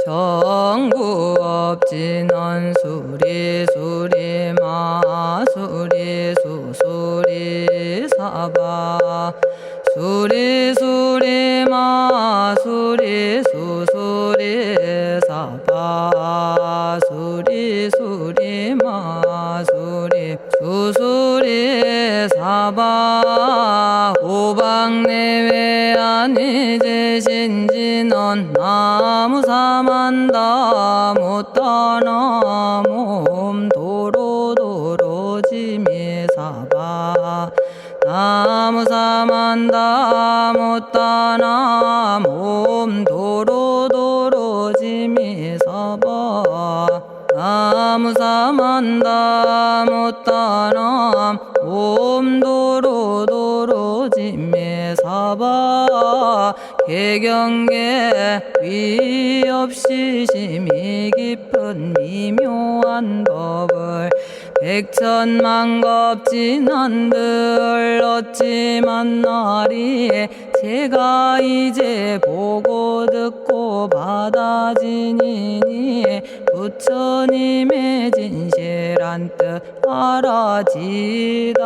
정구업진원 수리수리 마수리 수수리 사바 수리수리 마수리 수수리 사바 수리수리 마수리 수수리 사바 오방내외 아니제신진원 나무사만다 못다나 몸도로도로지미사바 나무사만다 못다나 몸도로도로지미사바 나무사만다 못다나 몸도로도로지미사바 개경계 위없이 심히 깊은 미묘한 법을 백천만겁진한들 어찌 만나리 제가 이제 보고 듣고 받아지니니 부처님의 진실한 뜻 알아지다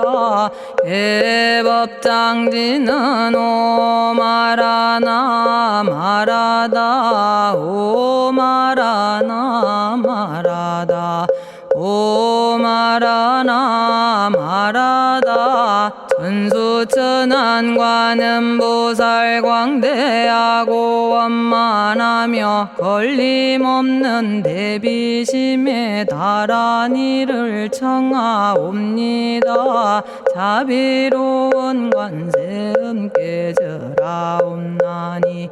해법장지는 오마라나 말하다 오마라나 말하다 오마라나 말하다 천수천안관음보살 광대하고 원만하며 걸림없는 대비심에 달한 이를 청하옵니다. 자비로운 관세음께 절하옵나니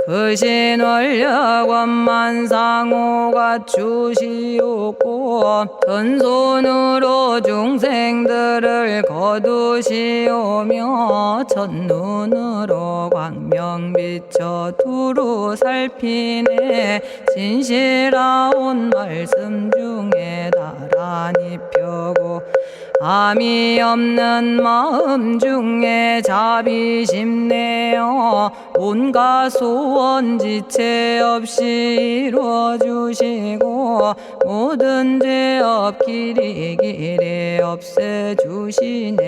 그 신원력 원만상호가 주시옵고 전손으로 중생들을 거두시오며 첫눈으로 광명 비춰 두루 살피네 진실하온 말씀 중에 나란히 펴고 암이 없는 마음 중에 자비심 내어 온갖 소원 지체 없이 이루어주시고 모든 죄업 길이 없애주시네.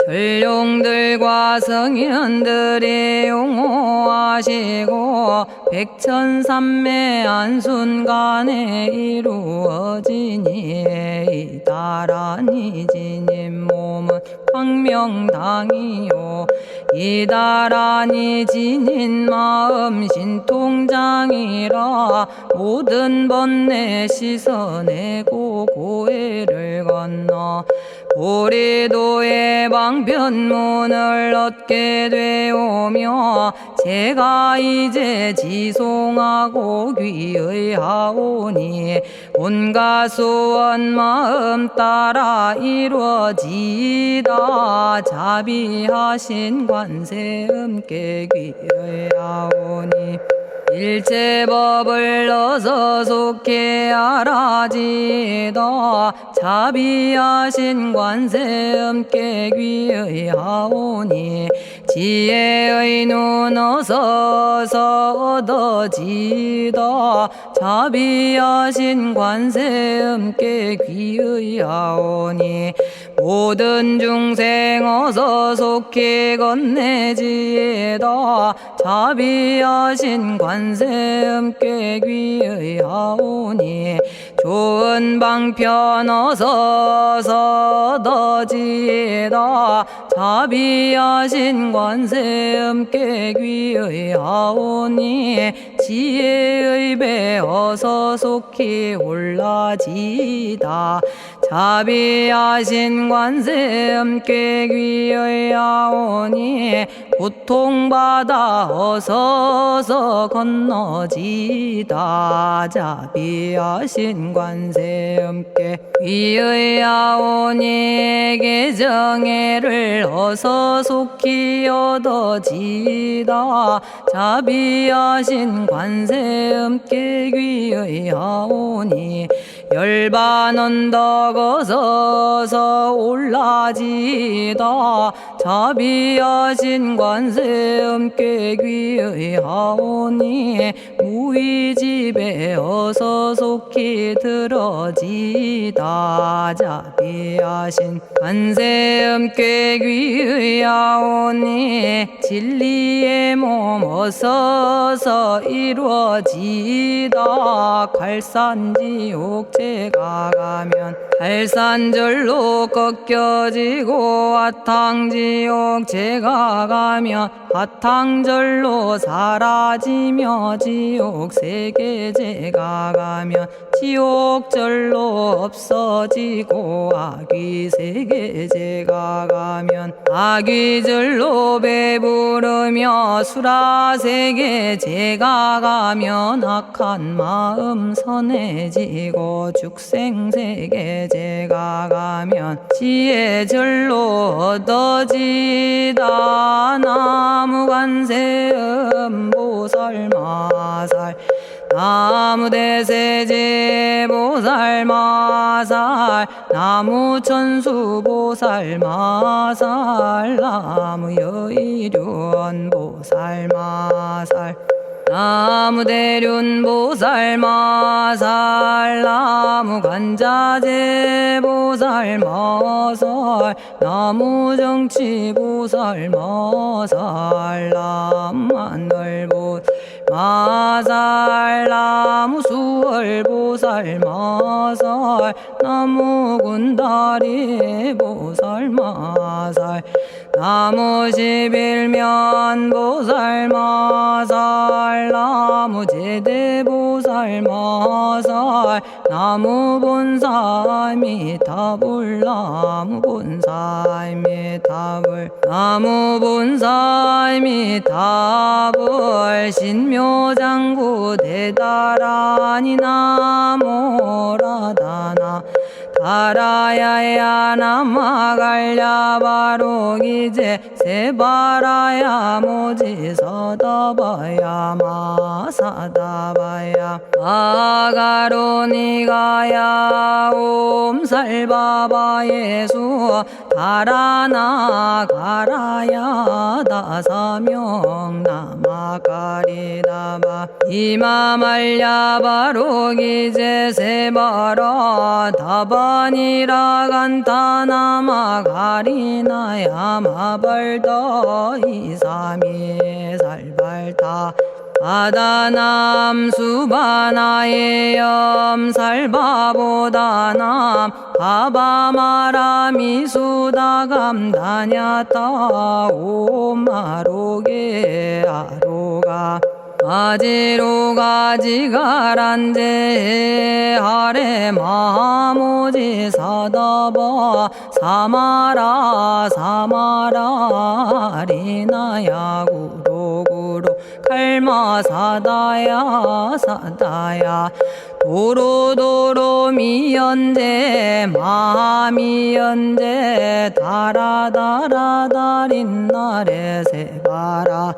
전룡들과 성현들이 용호하시고 백천삼매 한순간에 이루어지니 이다라니 지님 몸은 광명당이요 이다라니 지닌 마음 신통장이라 모든 번뇌 씻어내고 고해를 건너 보리도의 방편문을 얻게 되오며 제가 이제 지송하고 귀의하오니 온갖 소원 마음 따라 이루어지다 자비하신 관세음께 귀의하오니 일체법을 어서 속히 알아지다 자비하신 관세음께 귀의하오니 지혜의 눈 어서 얻어지다 자비하신 관세음께 귀의하오니 모든 중생 어서 속히 건네지다 자비하신 관세음께 귀의하오니 좋은 방편 어서 얻어지다 자비하신 관세음께 귀의하오니 지혜의 배 어서 속히 올라지다 자비하신 관세음께 귀의하오니 고통받아 어서서 건너지다 자비하신 관세음께 귀의하오니 개정애를 어서 속히 얻어지다 자비하신 관세음께 귀의하오니 열반 언덕 어서서 올라지다 자비하신 관세음깨귀의 하오니 무의집에 어서 속히 들어지다. 자비하신 관세음깨귀의 하오니 진리의 몸 어서서 이루어지다. 갈산지옥 제가 가면 갈산절로 꺾여지고 화탕지옥 제가 가면 화탕절로 사라지며 지옥세계 제가 가면 지옥절로 없어지고 아귀세계 제가 가면 아귀절로 배부르며 수라세계 제가 가면 악한 마음 선해지고 죽생세계 제가 가면 지혜절로 얻어지다. 나무관세음 보살마살 나무대세제 보살마살 나무천수 보살마살 나무여의륜 보살마살 나무대륜 보살마살 나무간자재 보살마살 나무정치 보살마살 나무하늘보 마살 나무수월 보살마살 나무군다리 보살마살 나무십일면 보살마살 나무제대 보살마살 나무본사미타불 나무본사미타불 나무본사미타불 신묘장구 대다라니 나모라다나 다라야야 남아갈야바로기제 세바라야 모지서다바야 마사다바야 아가로니가야 옴살바바 예수 다라나 가라야 다사명 나마가리다바 이마말야바로기제 세바라 다바니라 간타나마 가리나야 마발더 이사미 살발타 아다남 수바나의 염살바보다남 바바마라미 수다감다냐타 오마로게 아로가 아지로가지가란제 아래 마모지 사다바 사마라 사마라 리나야 구로구로 칼마 사다야 사다야 도로도로 미연제 마미연제 다라다라다린나레 세바라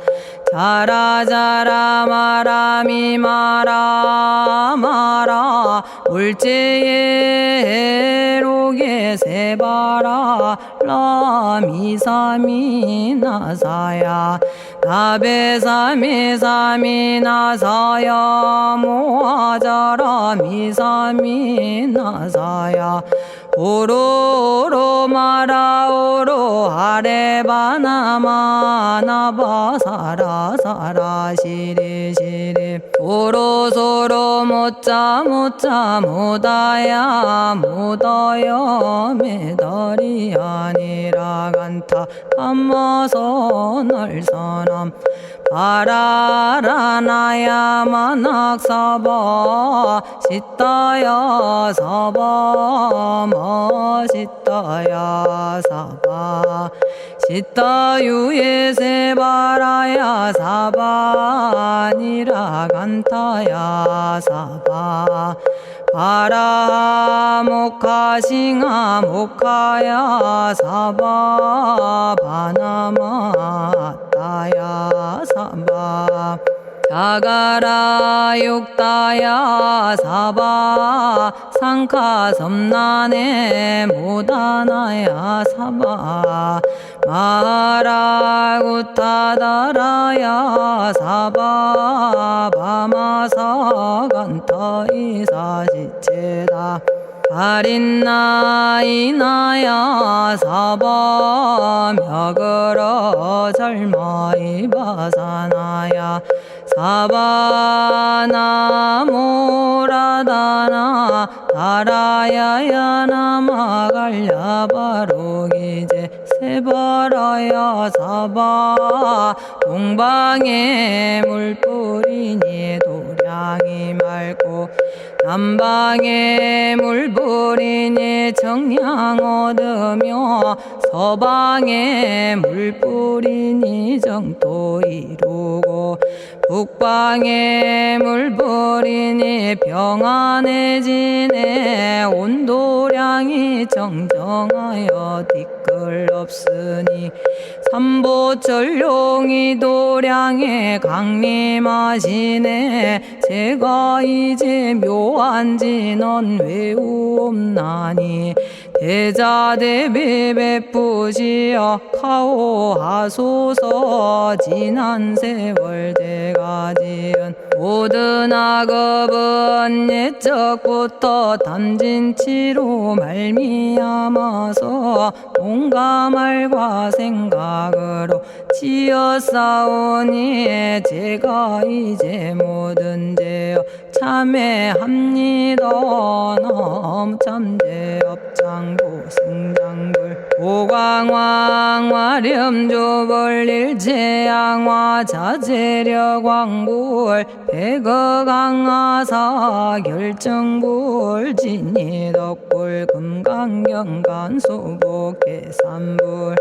자라자라 마라미 마라 마라 울제에 로게 세바라 라미사미 나사야 나베사미사미 나사야 모아자라 미사미 나사야 오로로 마라오로 아레바나마나바 사라사라 시리시리 오로소로 못자 못자 못다야 못다야 메달이 아니라 간타 감마서 날선함 바라라나야 만학사바 시타야 사바 마시타야 사바 시타유에 세바라야 사바니라 간타야 사바 바라 모카싱아 모카야 사바 바나마 따야 사바 자가라 육다야 사바 상카 섬나네 모다나야 사바 마라구타다라야 사바 바마사간타 이사시체다 가린나이나야 사바 며그러 절마이바사나야 사바나모라다나 다라야야 나마갈야바로기제 세바라야 사바 동방에 물뿌리니 도량이 맑고 남방에 물뿌리니 정량 얻으며 서방에 물뿌리니 정토 이루고 북방에 물뿌리니 평안해지네 온도량이 정정하여 뒤끌 없으니 삼보철룡이 도량에 강림하시네 제가 이제 묘한지 넌 외우옵나니 대자대비 베푸시어 카오하소서 지난 세월 제가 지은 모든 악업은 옛적부터 담진치로 말미암아서 온갖 말과 생각으로 지었사오니 제가 이제 모든 죄여 참회합니다. 너무 참죄업장부 승장불 오광왕 화렴조벌 일제양화 자재력왕불 백어강하사 결정불 진이덕불 금강경간소복 계산불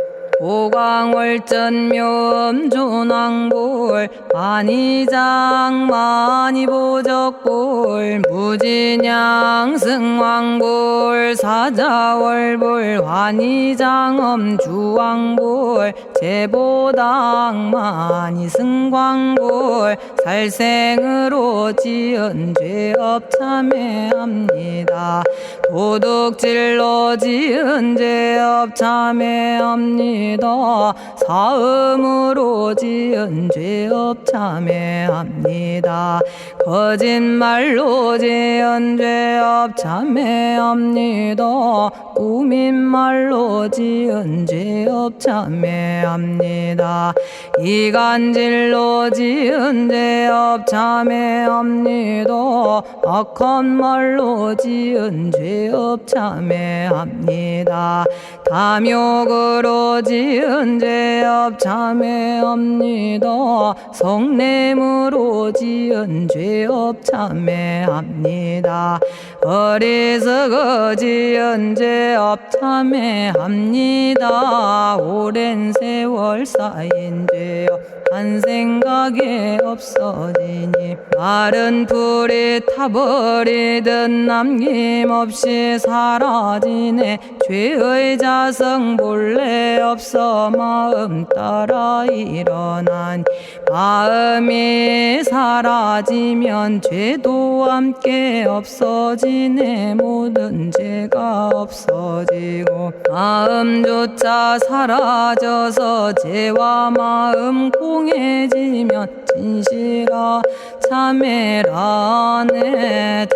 오광월전묘음존왕불 만이장 만이보적불 무진양승왕불 사자월불 환희장엄 주왕불 제보당 만이승광불 살생으로 지은 죄업 참회합니다. 도둑질로 지은 죄업 참회합니다. 사음으로 지은 죄업 참회합니다. 거짓말로 지은 죄업 참회합니다. 꾸민말로 지은 죄업 참회합니다. 이간질로 지은 죄업 참회합니다. 악한 말로 지은 죄업 참회합니다. 탐욕으로 지은 죄업 참회합니다. 성냄으로 지은 죄업 참회합니다. 어리석어 지은 죄업 참회합니다. 오랜 세월 쌓인 죄업 한 생각에 없어지니 마른 풀이 타버리듯 남김없이 사라지네. 죄의 자성 본래 없어 마음 따라 일어나니 마음이 사라지면 죄도 함께 없어지네. 모든 죄가 없어지고 마음조차 사라져서 죄와 마음 공해지면 진실아 참회라네.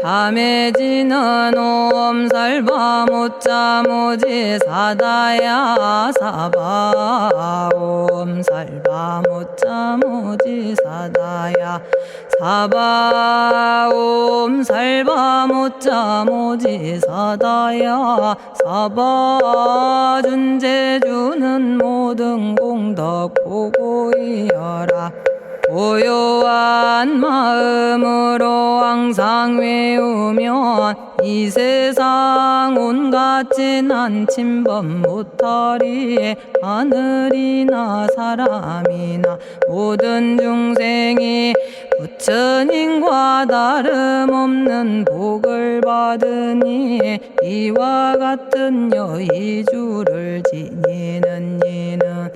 참해지는 옴살바 못자모지 사다야 사바 옴살바 못자모지 사다야 사바 옴살바 못자모지 사다야 사바 준재주는 모든 공덕 보고이여라. 고요한 마음으로 항상 외우면 이 세상 온갖 진한 침범 못하리. 하늘이나 사람이나 모든 중생이 부처님과 다름없는 복을 받으니 이와 같은 여의주를 지니는 이는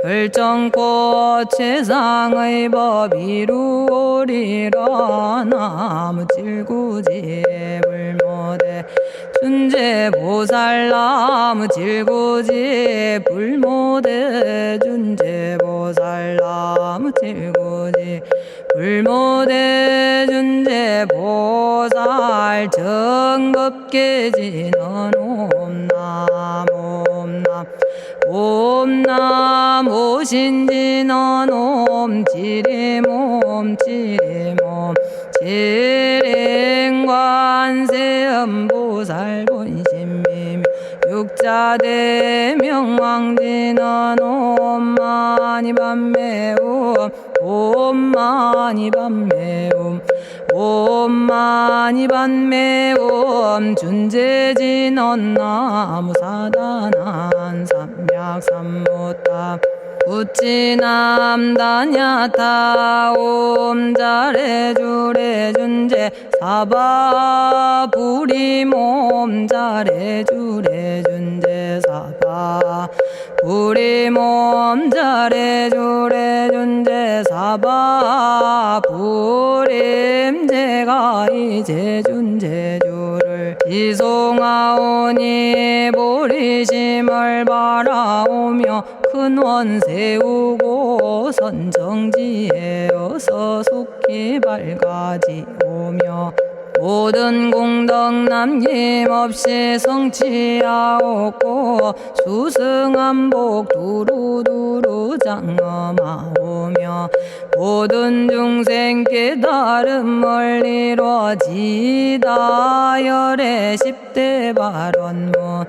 결정코 최상의 법 이루오리라. 나무질구지불모대 준제보살나무 질고지 불모대 준제보살나무 질고지 불모대 준제보살 정법계지는 옴남 옴남 옴남 오신지는 옴지리몸 지리몸 지랭관세음보살 본심미묘 육자대명왕지는 옴마니밤매옴 옴마니밤매옴 옴마니밤매옴 준제진언 나무사단한 삼약삼무타 우치남다냐타 옴자레주레 준제 사바 부리몸 자레주레 준제 사바 부리몸 자레주레 준제 사바 부림 제가 이제 준제주를 지송하오니 보리심을 바라오며 큰 원 세우고 선정지에 어서 속히 밝아지오며 모든 공덕 남김없이 성취하옵고 수승한복 두루두루 장엄하오며 모든 중생 깨달음을 이루어지다 열의 10대 발언문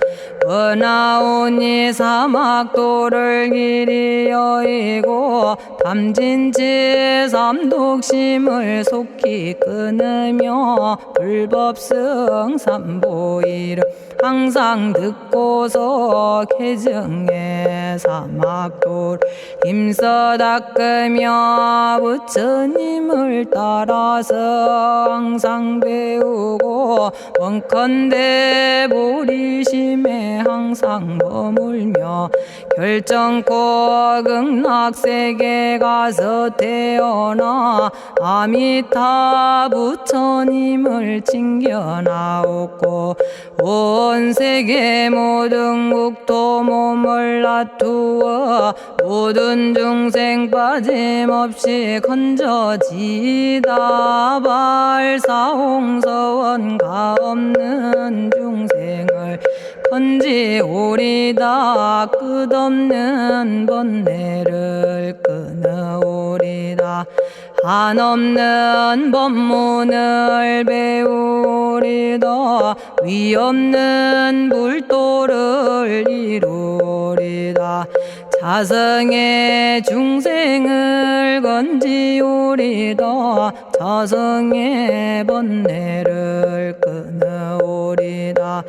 은하오니 사막도를 길이 여의고 탐진치 삼독심을 속히 끊으며 불법승 삼보이를 항상 듣고서 개정해 사막도를 힘써 닦으며 부처님을 따라서 항상 배우고 원컨대 보리심에 항상 머물며 결정코 극락세계 가서 태어나 아미타 부처님을 칭견하옵고 온 세계 모든 국토 몸을 놔두어 모든 중생 빠짐없이 건져지다 발사홍서원가 없는 중생을 건지오리다 끝없는 번뇌를 끊어오리다 한없는 법문을 배우리다 위없는 불도를 이루리다 자성의 중생을 건지오리다 자성의 번뇌를 끊어오리다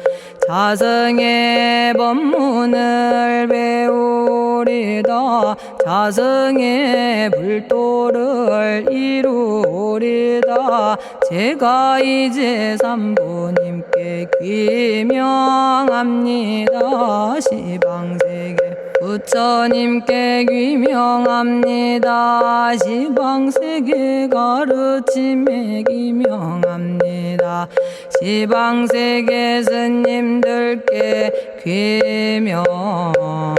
자성의 법문을 배우리다 자성의 불도를 이루리다 제가 이제 삼부님께 귀명합니다 시방세계 부처님께 귀명합니다 시방세계 가르침에 귀명합니다 시방세계 스님들께 귀명합니다.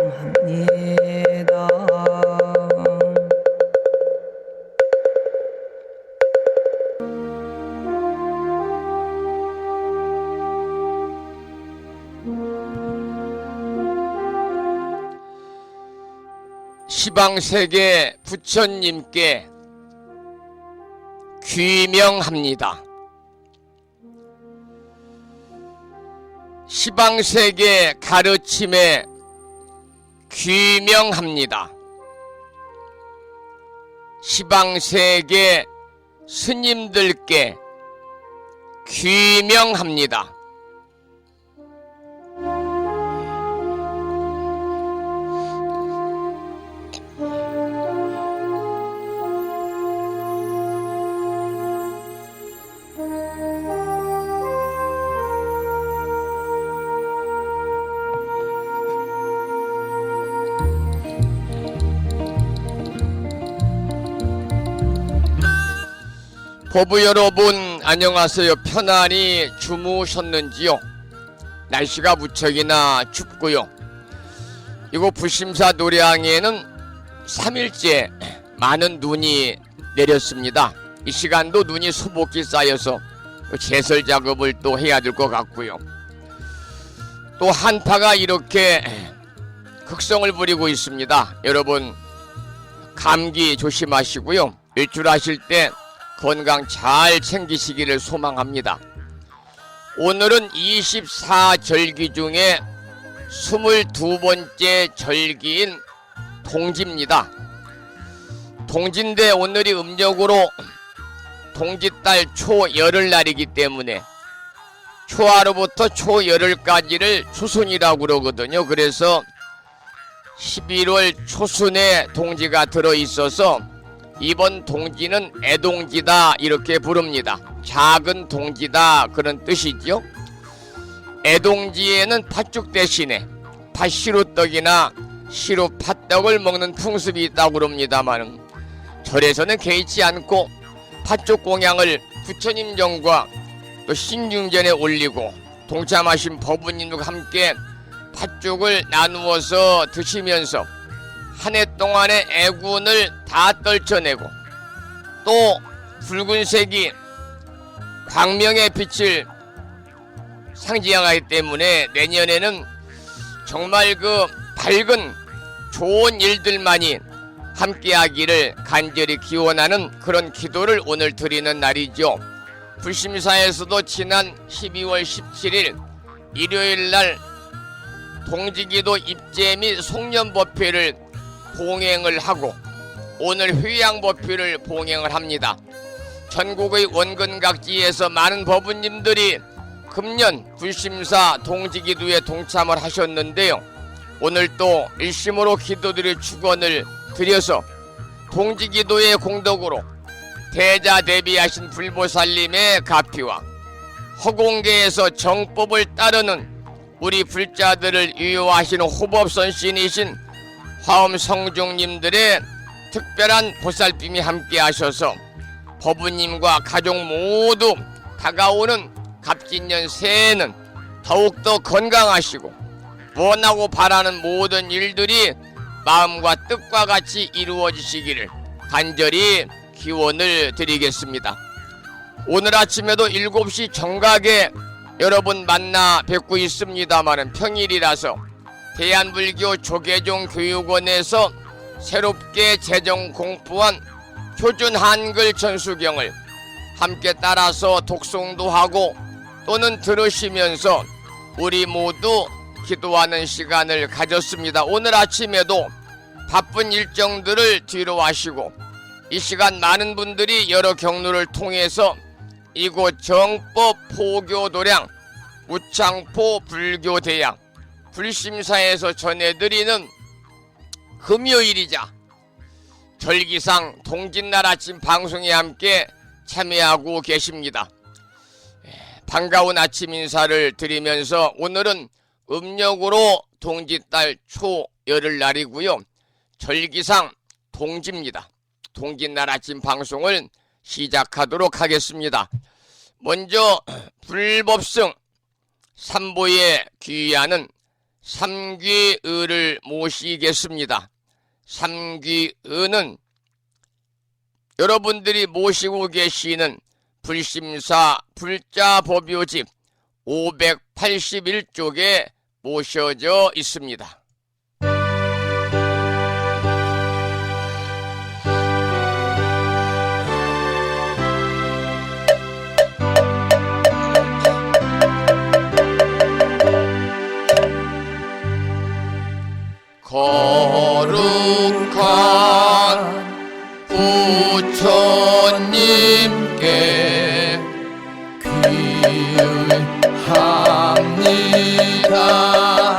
시방세계 부처님께 귀명합니다. 시방세계 가르침에 귀명합니다. 시방세계 스님들께 귀명합니다. 보부 여러분 안녕하세요. 편안히 주무셨는지요? 날씨가 무척이나 춥고요. 이곳 불심사 노량에는 3일째 많은 눈이 내렸습니다. 이 시간도 눈이 수북히 쌓여서 제설 작업을 또 해야 될 것 같고요. 또 한파가 이렇게 극성을 부리고 있습니다. 여러분 감기 조심하시고요. 일출하실 때 건강 잘 챙기시기를 소망합니다. 오늘은 24절기 중에 22번째 절기인 동지입니다. 동지인데 오늘이 음력으로 동지달 초열흘날이기 때문에 초하루부터 초열흘까지를 추순이라고 그러거든요. 그래서 11월 초순에 동지가 들어있어서 이번 동지는 애동지다 이렇게 부릅니다. 작은 동지다 그런 뜻이죠. 애동지에는 팥죽 대신에 팥시루떡이나 시루팥떡을 먹는 풍습이 있다고 그럽니다만 절에서는 개의치 않고 팥죽 공양을 부처님 전과 또 신중전에 올리고 동참하신 법부님과 함께 팥죽을 나누어서 드시면서 한 해 동안의 애군을 다 떨쳐내고 또 붉은색이 광명의 빛을 상징하기 때문에 내년에는 정말 그 밝은 좋은 일들만이 함께하기를 간절히 기원하는 그런 기도를 오늘 드리는 날이죠. 불심사에서도 지난 12월 17일 일요일날 동지기도 입제 및 송년법회를 봉행을 하고 오늘 휴양법회를 봉행을 합니다. 전국의 원근각지에서 많은 법부님들이 금년 불심사 동지기도에 동참을 하셨는데요. 오늘 또 일심으로 기도드릴 축원을 드려서 동지기도의 공덕으로 대자대비하신 불보살님의 가피와 허공계에서 정법을 따르는 우리 불자들을 유효하시는 호법선신이신 화엄성중님들의 특별한 보살핌이 함께 하셔서 법부님과 가족 모두 다가오는 갑진년 새해에는 더욱더 건강하시고 원하고 바라는 모든 일들이 마음과 뜻과 같이 이루어지시기를 간절히 기원을 드리겠습니다. 오늘 아침에도 7시 정각에 여러분 만나 뵙고 있습니다마는 평일이라서 대한불교 조계종 교육원에서 새롭게 제정 공부한 표준 한글 전수경을 함께 따라서 독송도 하고 또는 들으시면서 우리 모두 기도하는 시간을 가졌습니다. 오늘 아침에도 바쁜 일정들을 뒤로 하시고 이 시간 많은 분들이 여러 경로를 통해서 이곳 정법 포교도량 우창포 불교대양 불심사에서 전해드리는 금요일이자 절기상 동짓날 아침 방송에 함께 참여하고 계십니다. 반가운 아침 인사를 드리면서 오늘은 음력으로 동짓달 초열흘날이고요. 절기상 동지입니다. 동짓날 아침 방송을 시작하도록 하겠습니다. 먼저 불법승 삼보에 귀의하는 삼귀의를 모시겠습니다. 삼귀의는 여러분들이 모시고 계시는 불심사 불자법요집 581쪽에 모셔져 있습니다. 거룩한 부처님께 귀의합니다.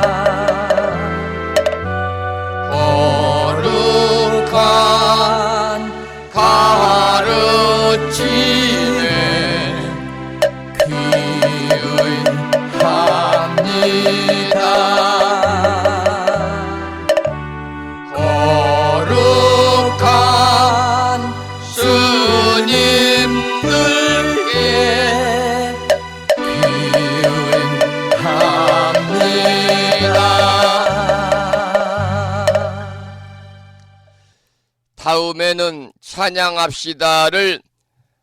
다음에는 찬양합시다를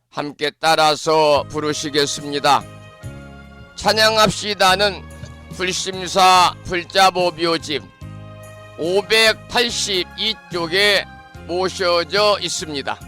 함께 따라서 부르시겠습니다. 찬양합시다는 불심사 불자보묘집 582쪽에 모셔져 있습니다.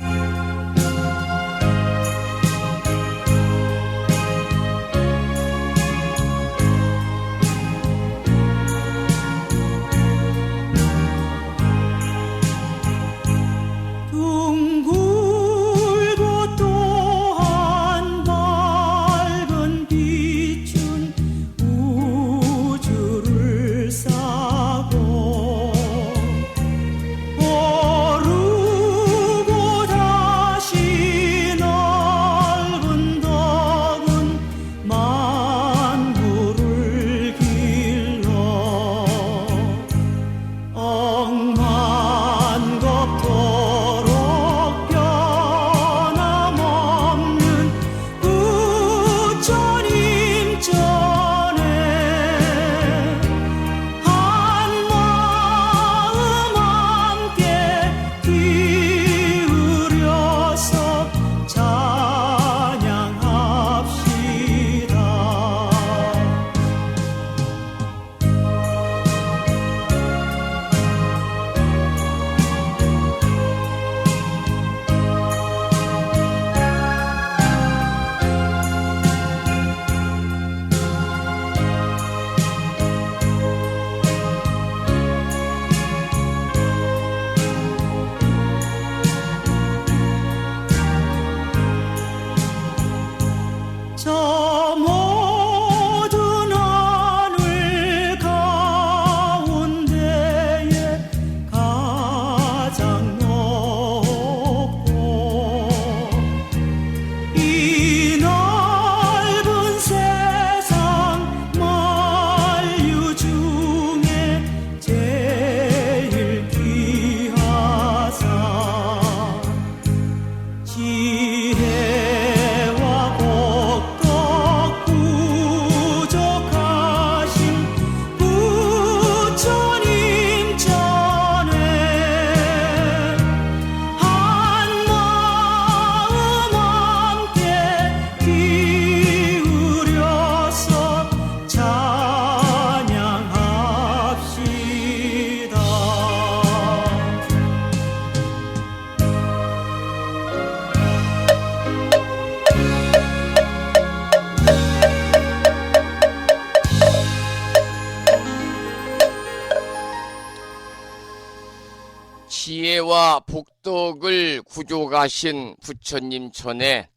지혜와 복덕을 구족하신 부처님 전에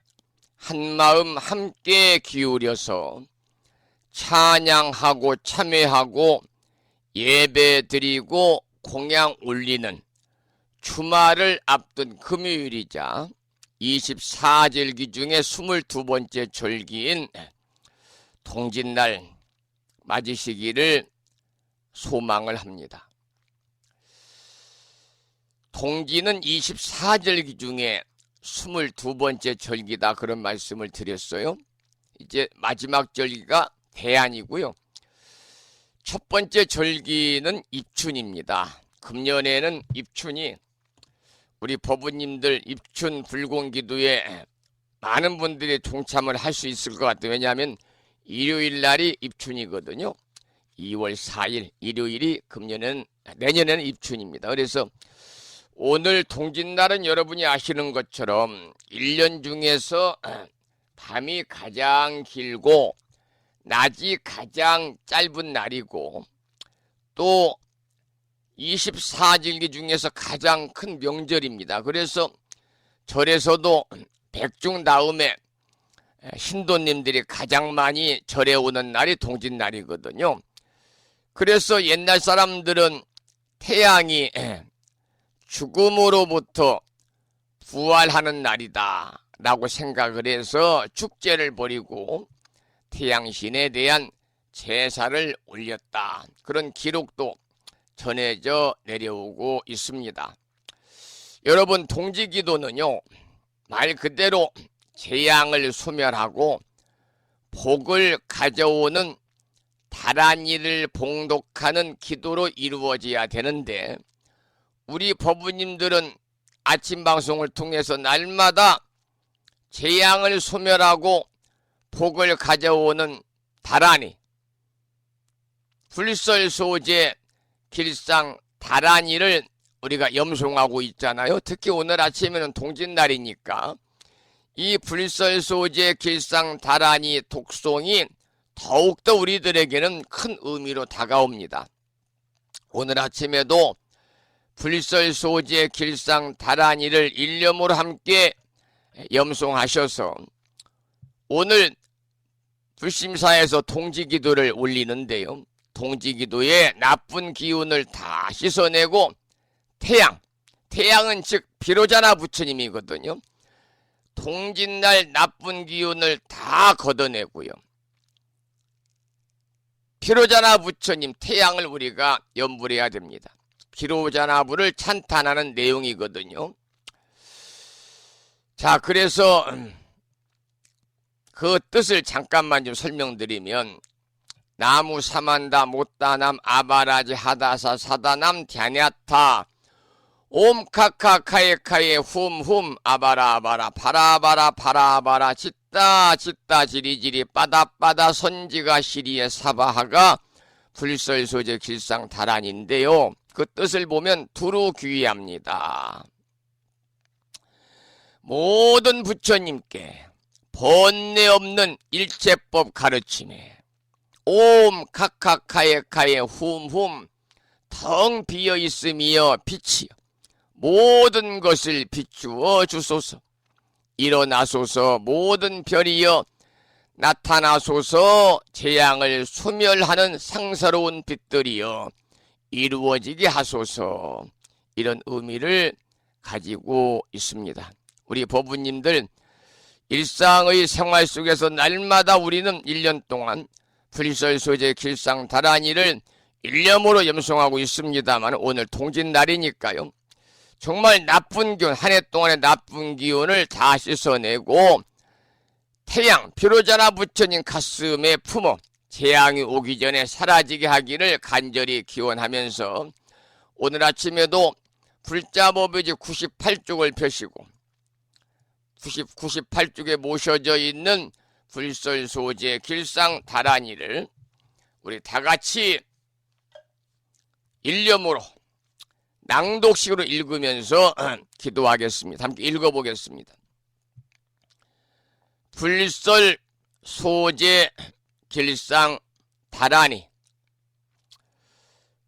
한마음 함께 기울여서 찬양하고 참회하고 예배드리고 공양 올리는 주말을 앞둔 금요일이자 24절기 중에 22번째 절기인 동짓날 맞으시기를 소망을 합니다. 동지는 24절기 중에 22번째 절기다, 그런 말씀을 드렸어요. 이제 마지막 절기가 대안이고요. 첫 번째 절기는 입춘입니다. 금년에는 입춘이 우리 법부님들 입춘 불공기도에 많은 분들이 동참을 할 수 있을 것 같아요. 왜냐하면 일요일 날이 입춘이거든요. 2월 4일 일요일이 내년에는 입춘입니다. 그래서 오늘 동짓날은 여러분이 아시는 것처럼 1년 중에서 밤이 가장 길고 낮이 가장 짧은 날이고 또 24절기 중에서 가장 큰 명절입니다. 그래서 절에서도 백중 다음에 신도님들이 가장 많이 절에 오는 날이 동짓날이거든요. 그래서 옛날 사람들은 태양이 죽음으로부터 부활하는 날이다 라고 생각을 해서 축제를 벌이고 태양신에 대한 제사를 올렸다, 그런 기록도 전해져 내려오고 있습니다. 여러분, 동지기도는요 말 그대로 재앙을 소멸하고 복을 가져오는 다란이를 봉독하는 기도로 이루어져야 되는데 우리 법부님들은 아침 방송을 통해서 날마다 재앙을 소멸하고 복을 가져오는 다란이, 불설소재 길상 다란이를 우리가 염송하고 있잖아요. 특히 오늘 아침에는 동짓날이니까 이 불설소재 길상 다란이 독송이 더욱더 우리들에게는 큰 의미로 다가옵니다. 오늘 아침에도 불설소재 길상 다란이를 일념으로 함께 염송하셔서 오늘 불심사에서 동지기도를 올리는데요. 동지기도에 나쁜 기운을 다 씻어내고 태양은 즉 비로자나 부처님이거든요. 동짓날 나쁜 기운을 다 걷어내고요. 비로자나 부처님 태양을 우리가 염불해야 됩니다. 비로자나부를 찬탄하는 내용이거든요. 자, 그래서 그 뜻을 잠깐만 좀 설명드리면 나무 사만다 못다남 아바라지 하다사 사다남 갸냐타 옴카카카에카에 훔훔 아바라 아바라 바라바라 바라바라 짓다 지리지리 빠다빠다 선지가 시리에 사바하가 불설소재 길상 다란인데요. 그 뜻을 보면 두루 귀합니다. 모든 부처님께 번뇌 없는 일체법 가르침에 옴 카카카에카에 훔훔 텅 비어 있으며 빛이여 모든 것을 비추어 주소서. 일어나소서. 모든 별이여 나타나소서. 재앙을 소멸하는 상사로운 빛들이여 이루어지게 하소서. 이런 의미를 가지고 있습니다. 우리 법부님들 일상의 생활 속에서 날마다 우리는 1년 동안 불설소재 길상 다란이를 일념으로 염송하고 있습니다만 오늘 동짓날이니까요. 정말 나쁜 기운, 한 해 동안의 나쁜 기운을 다 씻어내고 태양, 비로자나 부처님 가슴에 품어 재앙이 오기 전에 사라지게 하기를 간절히 기원하면서 오늘 아침에도 불자법의지 98쪽을 펴시고 98쪽에 모셔져 있는 불설소재 길상 다란이를 우리 다같이 일념으로 낭독식으로 읽으면서 기도하겠습니다. 함께 읽어보겠습니다. 불설소재 길상 다란이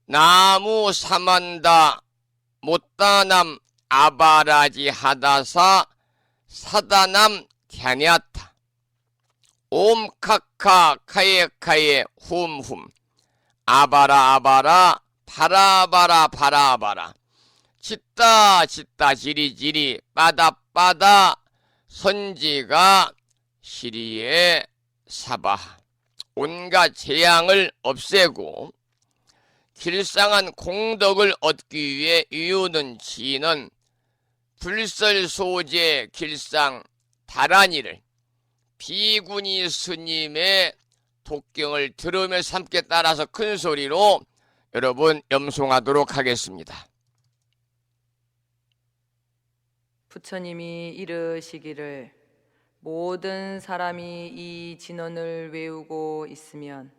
나무 사만다 못다남 아바라지 하다사 사다남 갸냐타 옴카카 카에카에 훔훔 아바라 아바라 바라바라 바라바라 짓다 지리지리 빠다빠다 선지가 시리에 사바하 온갖 재앙을 없애고 길상한 공덕을 얻기 위해 이유는 지는 불설소재 길상 다란이를 비구니 스님의 독경을 들으면서 함께 따라서 큰 소리로 여러분 염송하도록 하겠습니다. 부처님이 이르시기를 모든 사람이 이 진언을 외우고 있으면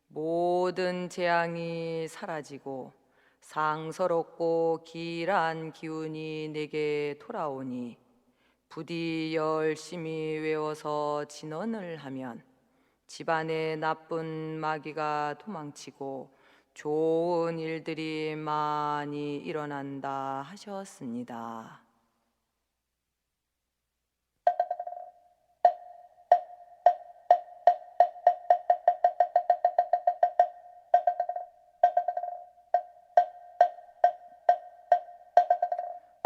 모든 재앙이 사라지고 상서롭고 길한 기운이 내게 돌아오니 부디 열심히 외워서 진언을 하면 집안에 나쁜 마귀가 도망치고 좋은 일들이 많이 일어난다 하셨습니다.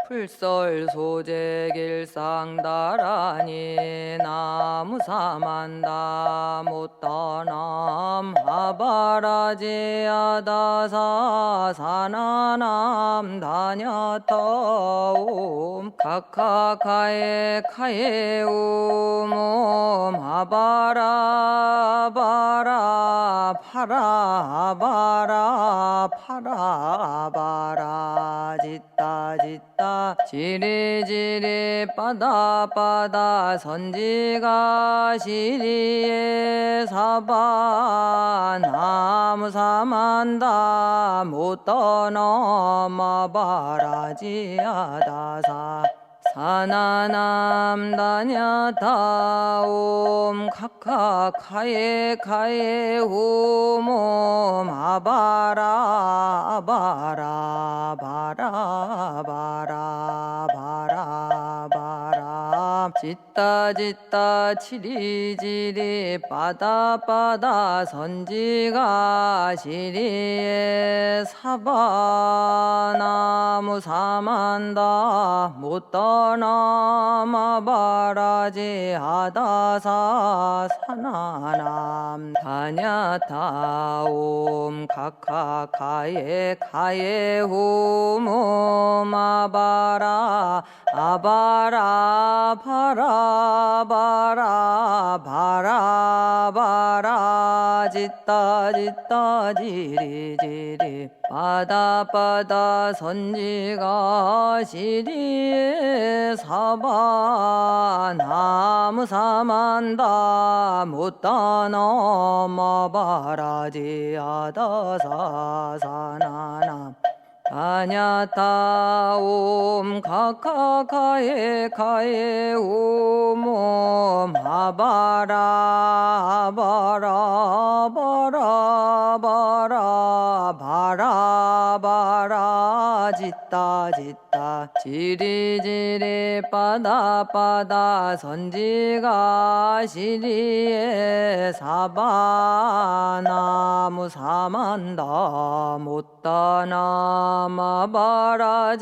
불설소재 길상다란이 나무사만다 못다남 아바라지 아다사 사나남 다냐타옴 카카카에 카에움 아바라 바라 파라 바라 짓다 지리지리 바다바다 선지가 시리에 사바 나무 사만다 못 떠넘어 바라지하다사 사나남 다냐타옴 카카카에 카에 후몸 아바라 아바라 바라 바라 바라 바라 짓다 짓다 치리지리 바다바다 선지가 시리에 사바나무 사만다 못 떠넘어 바라지하다사 사나남 다냐타옴 카카카에 카에 후몸 아바라 아바라 바라 바라 바라 바라 짓다 짓다 지리지리 바다바다 선지가 시리에 사바 나무 사만다 못 떠넘어 바라지하다사 사나남 다냐타옴 카카카에 카에 후몸 아바라 바라 바라 바라 바라 바라 짓다 짓다 지리지리 바다바다 선지가 시리에 사바 나무 사만다 못 떠넘어 바라지하다사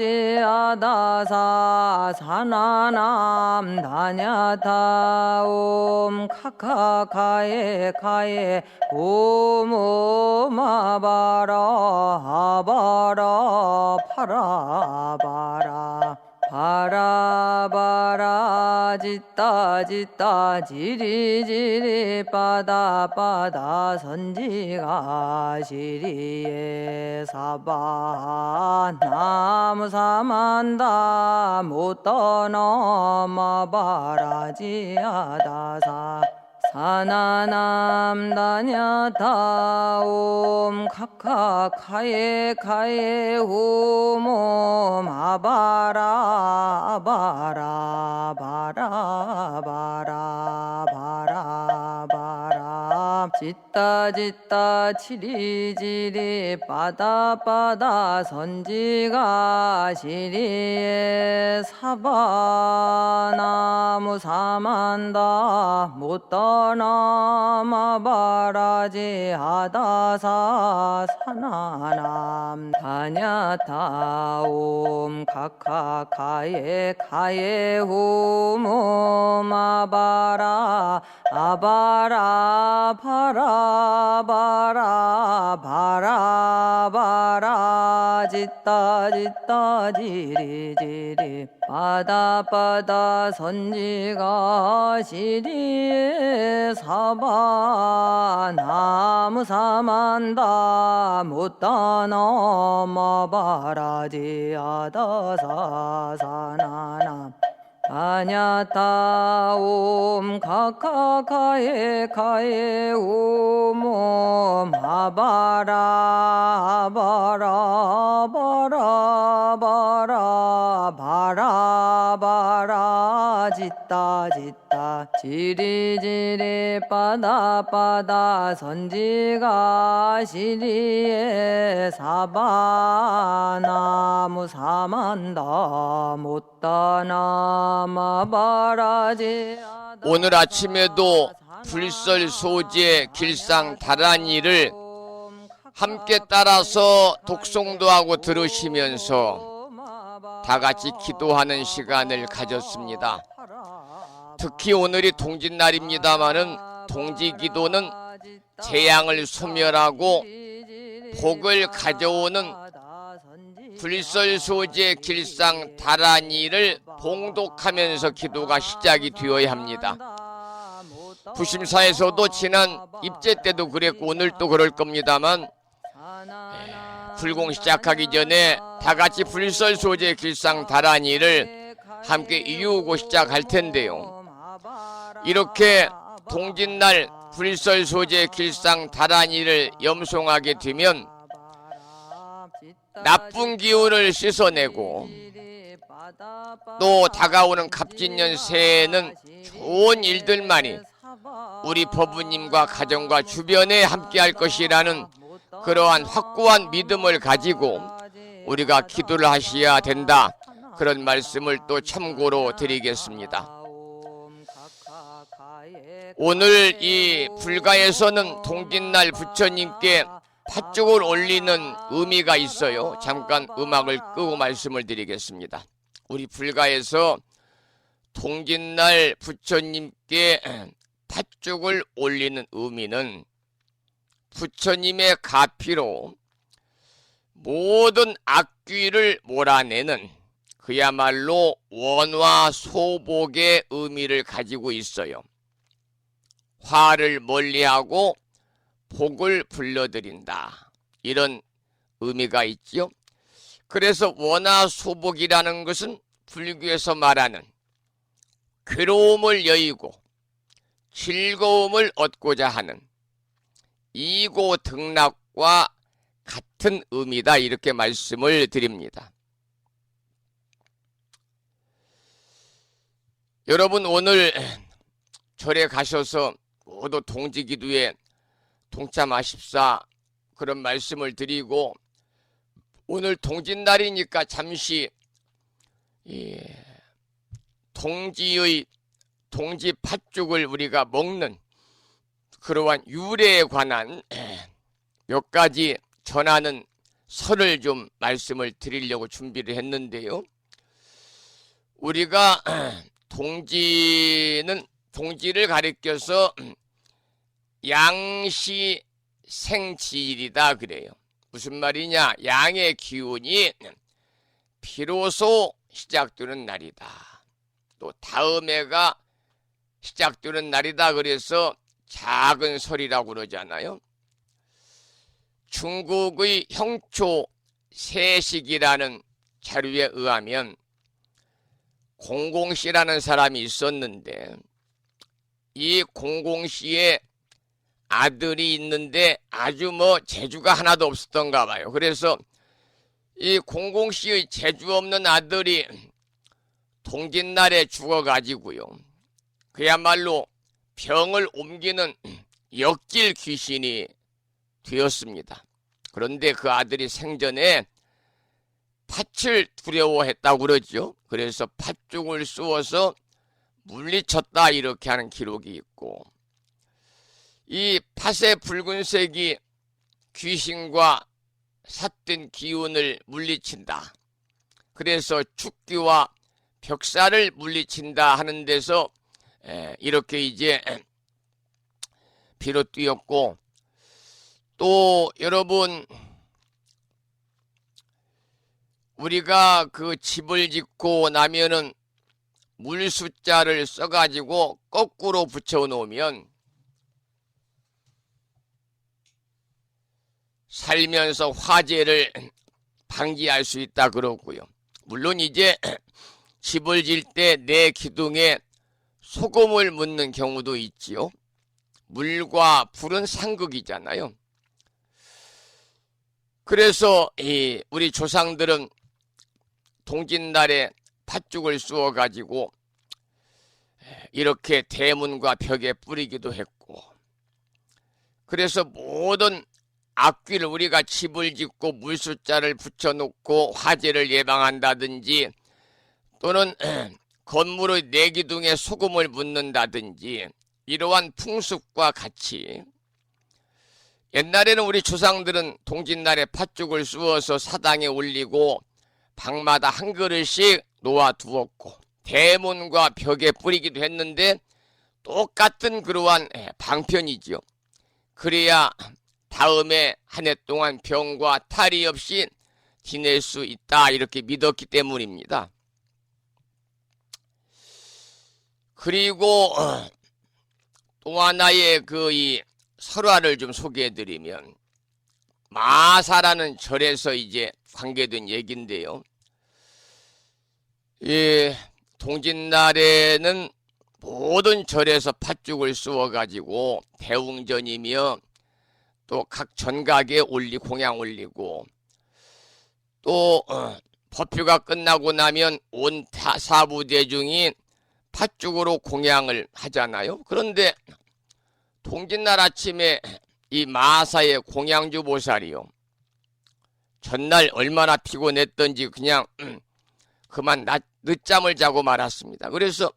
사나남 다냐타옴 카카카에 카에 오모 아바라 아바라 파라 바라 바라 바라 짓다 짓다 지리지리 바다바다 선지가 시리에 사바 나무 사만다 못 떠넘어 바라지하다사 사나남 다냐타옴 카카카에 카에 후몸 아바라 아바라 바라 바라 바라 바라 짓다 짓다 치리지리 바다바다 선지가 시리에 사바 나무 사만다 못 떠넘어 바라지하다사 사나남 다냐타옴 카카카에 카에 후몸 아바라 아바라 바라 바라 바라 바라 짓다 짓다 지리지리 바다바다 선지가 시리에 사바 나무 사만다 못 떠넘어 바라지하다사 사나남 다냐타옴 카카카에 카에 후몸 아바라 바라 바라 바라 바라 바라 짓다 짓다 지리지리 바다바다 선지가 시리에 사바 나무 사만다 못 떠넘어 바라지하다사 오늘 아침에도 불설소재 길상 다란이를 함께 따라서 독송도 하고 들으시면서 다 같이 기도하는 시간을 가졌습니다. 특히 오늘이 동짓날입니다마는 동지기도는 재앙을 소멸하고 복을 가져오는 불설소재 길상 다란이를 봉독하면서 기도가 시작이 되어야 합니다. 부심사에서도 지난 입제 때도 그랬고 오늘 또 그럴 겁니다만 불공 시작하기 전에 다 같이 불설소재 길상다란이를 함께 이루고 시작할 텐데요. 이렇게 동짓날 불설소재 길상다란이를 염송하게 되면 나쁜 기운을 씻어내고 또 다가오는 갑진년 새해에는 좋은 일들만이 우리 법부님과 가정과 주변에 함께할 것이라는 그러한 확고한 믿음을 가지고 우리가 기도를 하셔야 된다. 그런 말씀을 또 참고로 드리겠습니다. 오늘 이 불가에서는 동짓날 부처님께 팥죽을 올리는 의미가 있어요. 잠깐 음악을 끄고 말씀을 드리겠습니다. 우리 불가에서 동짓날 부처님께 팥죽을 올리는 의미는 부처님의 가피로 모든 악귀를 몰아내는 그야말로 원화소복의 의미를 가지고 있어요. 화를 멀리하고 복을 불러들인다. 이런 의미가 있지요. 그래서 원화소복이라는 것은 불교에서 말하는 괴로움을 여의고 즐거움을 얻고자 하는 이고등락과 같은 의미다. 이렇게 말씀을 드립니다. 여러분 오늘 절에 가셔서 모두 동지기도에 동참하십사 그런 말씀을 드리고 오늘 동짓날이니까 잠시 동지의 동지 팥죽을 우리가 먹는 그러한 유래에 관한 몇 가지 전하는 설을 좀 말씀을 드리려고 준비를 했는데요. 우리가 동지를 가리켜서 양시 생지일이다 그래요. 무슨 말이냐? 양의 기운이 비로소 시작되는 날이다. 또 다음 해가 시작되는 날이다. 그래서 작은 설이라고 그러잖아요. 중국의 형초 세식이라는 자료에 의하면 공공씨라는 사람이 있었는데 이 공공씨의 아들이 있는데 아주 재주가 하나도 없었던가 봐요. 그래서 이 공공씨의 재주 없는 아들이 동짓날에 죽어가지고요. 그야말로 병을 옮기는 역질 귀신이 되었습니다. 그런데 그 아들이 생전에 팥을 두려워했다고 그러죠. 그래서 팥죽을 쏘어서 물리쳤다 이렇게 하는 기록이 있고 이 팥의 붉은색이 귀신과 삿된 기운을 물리친다. 그래서 축기와 벽살을 물리친다 하는 데서 이렇게 이제 비롯되었고 또 여러분 우리가 그 집을 짓고 나면은 물숫자를 써가지고 거꾸로 붙여 놓으면 살면서 화재를 방지할 수 있다 그러고요. 물론 이제 집을 질 때 내 기둥에 소금을 묻는 경우도 있지요. 물과 불은 상극이잖아요. 그래서 우리 조상들은 동짓날에 팥죽을 쑤어 가지고 이렇게 대문과 벽에 뿌리기도 했고 그래서 모든 악귀를 우리가 집을 짓고 물숫자를 붙여놓고 화재를 예방한다든지 또는 건물의 내기둥에 소금을 묻는다든지 이러한 풍습과 같이 옛날에는 우리 조상들은 동짓날에 팥죽을 쑤어서 사당에 올리고 방마다 한 그릇씩 놓아두었고 대문과 벽에 뿌리기도 했는데 똑같은 그러한 방편이지요. 그래야 다음에 한 해 동안 병과 탈이 없이 지낼 수 있다 이렇게 믿었기 때문입니다. 그리고 또 하나의 이 설화를 좀 소개해드리면 마사라는 절에서 이제 관계된 얘기인데요. 이 동짓날에는 모든 절에서 팥죽을 쑤어 가지고 대웅전이며 또 각 전각에 공양 올리고 또 법회가 끝나고 나면 온 사부대중이 팥죽으로 공양을 하잖아요. 그런데 동짓날 아침에 이 마사의 공양주 보살이요, 전날 얼마나 피곤했던지 그냥 그만 늦잠을 자고 말았습니다. 그래서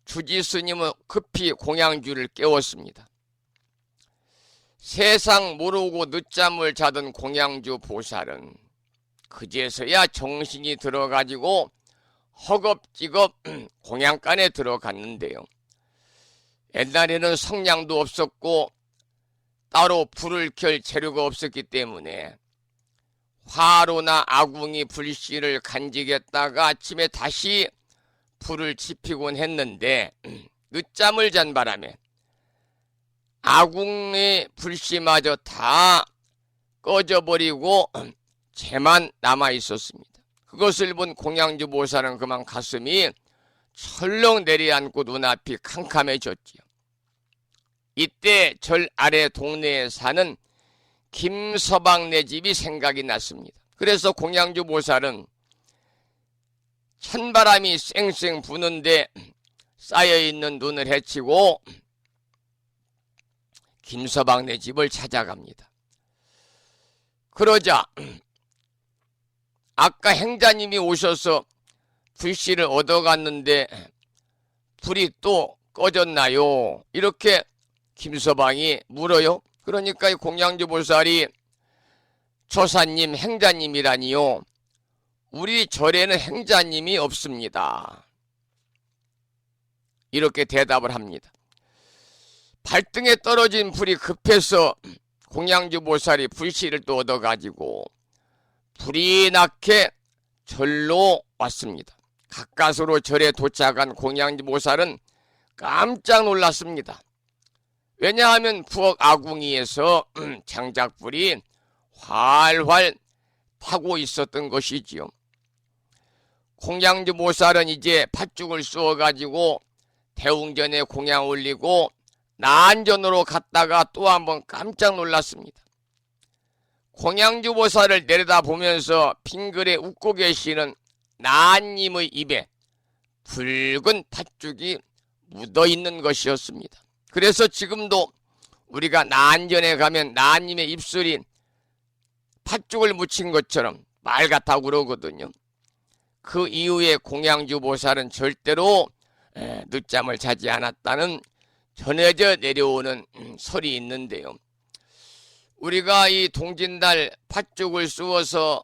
주지 스님은 급히 공양주를 깨웠습니다. 세상 모르고 늦잠을 자던 공양주 보살은 그제서야 정신이 들어가지고 허겁지겁 공양간에 들어갔는데요. 옛날에는 성냥도 없었고 따로 불을 켤 재료가 없었기 때문에 화로나 아궁이 불씨를 간직했다가 아침에 다시 불을 지피곤 했는데 늦잠을 잔 바람에 아궁이 불씨마저 다 꺼져버리고 재만 남아 있었습니다. 그것을 본 공양주 보살은 그만 가슴이 철렁 내려앉고 눈앞이 캄캄해졌지요. 이때 절 아래 동네에 사는 김서방네 집이 생각이 났습니다. 그래서 공양주 보살은 찬바람이 쌩쌩 부는데 쌓여있는 눈을 헤치고 김서방네 집을 찾아갑니다. 그러자 아까 행자님이 오셔서 불씨를 얻어갔는데 불이 또 꺼졌나요? 이렇게 김서방이 물어요. 그러니까 이 공양주 보살이 조사님, 행자님이라니요, 우리 절에는 행자님이 없습니다. 이렇게 대답을 합니다. 발등에 떨어진 불이 급해서 공양주 보살이 불씨를 또 얻어가지고 불이 나게 절로 왔습니다. 가까스로 절에 도착한 공양주 보살은 깜짝 놀랐습니다. 왜냐하면 부엌 아궁이에서 장작불이 활활 타고 있었던 것이지요. 공양주 보살은 이제 팥죽을 쑤어가지고 대웅전에 공양 올리고 난전으로 갔다가 또 한번 깜짝 놀랐습니다. 공양주 보살을 내려다보면서 빙그레 웃고 계시는 나님의 입에 붉은 팥죽이 묻어있는 것이었습니다. 그래서 지금도 우리가 난전에 가면 나님의 입술이 팥죽을 묻힌 것처럼 빨갛다고 그러거든요. 그 이후에 공양주 보살은 절대로 늦잠을 자지 않았다는 전해져 내려오는 설이 있는데요. 우리가 이 동짓날 팥죽을 쑤어서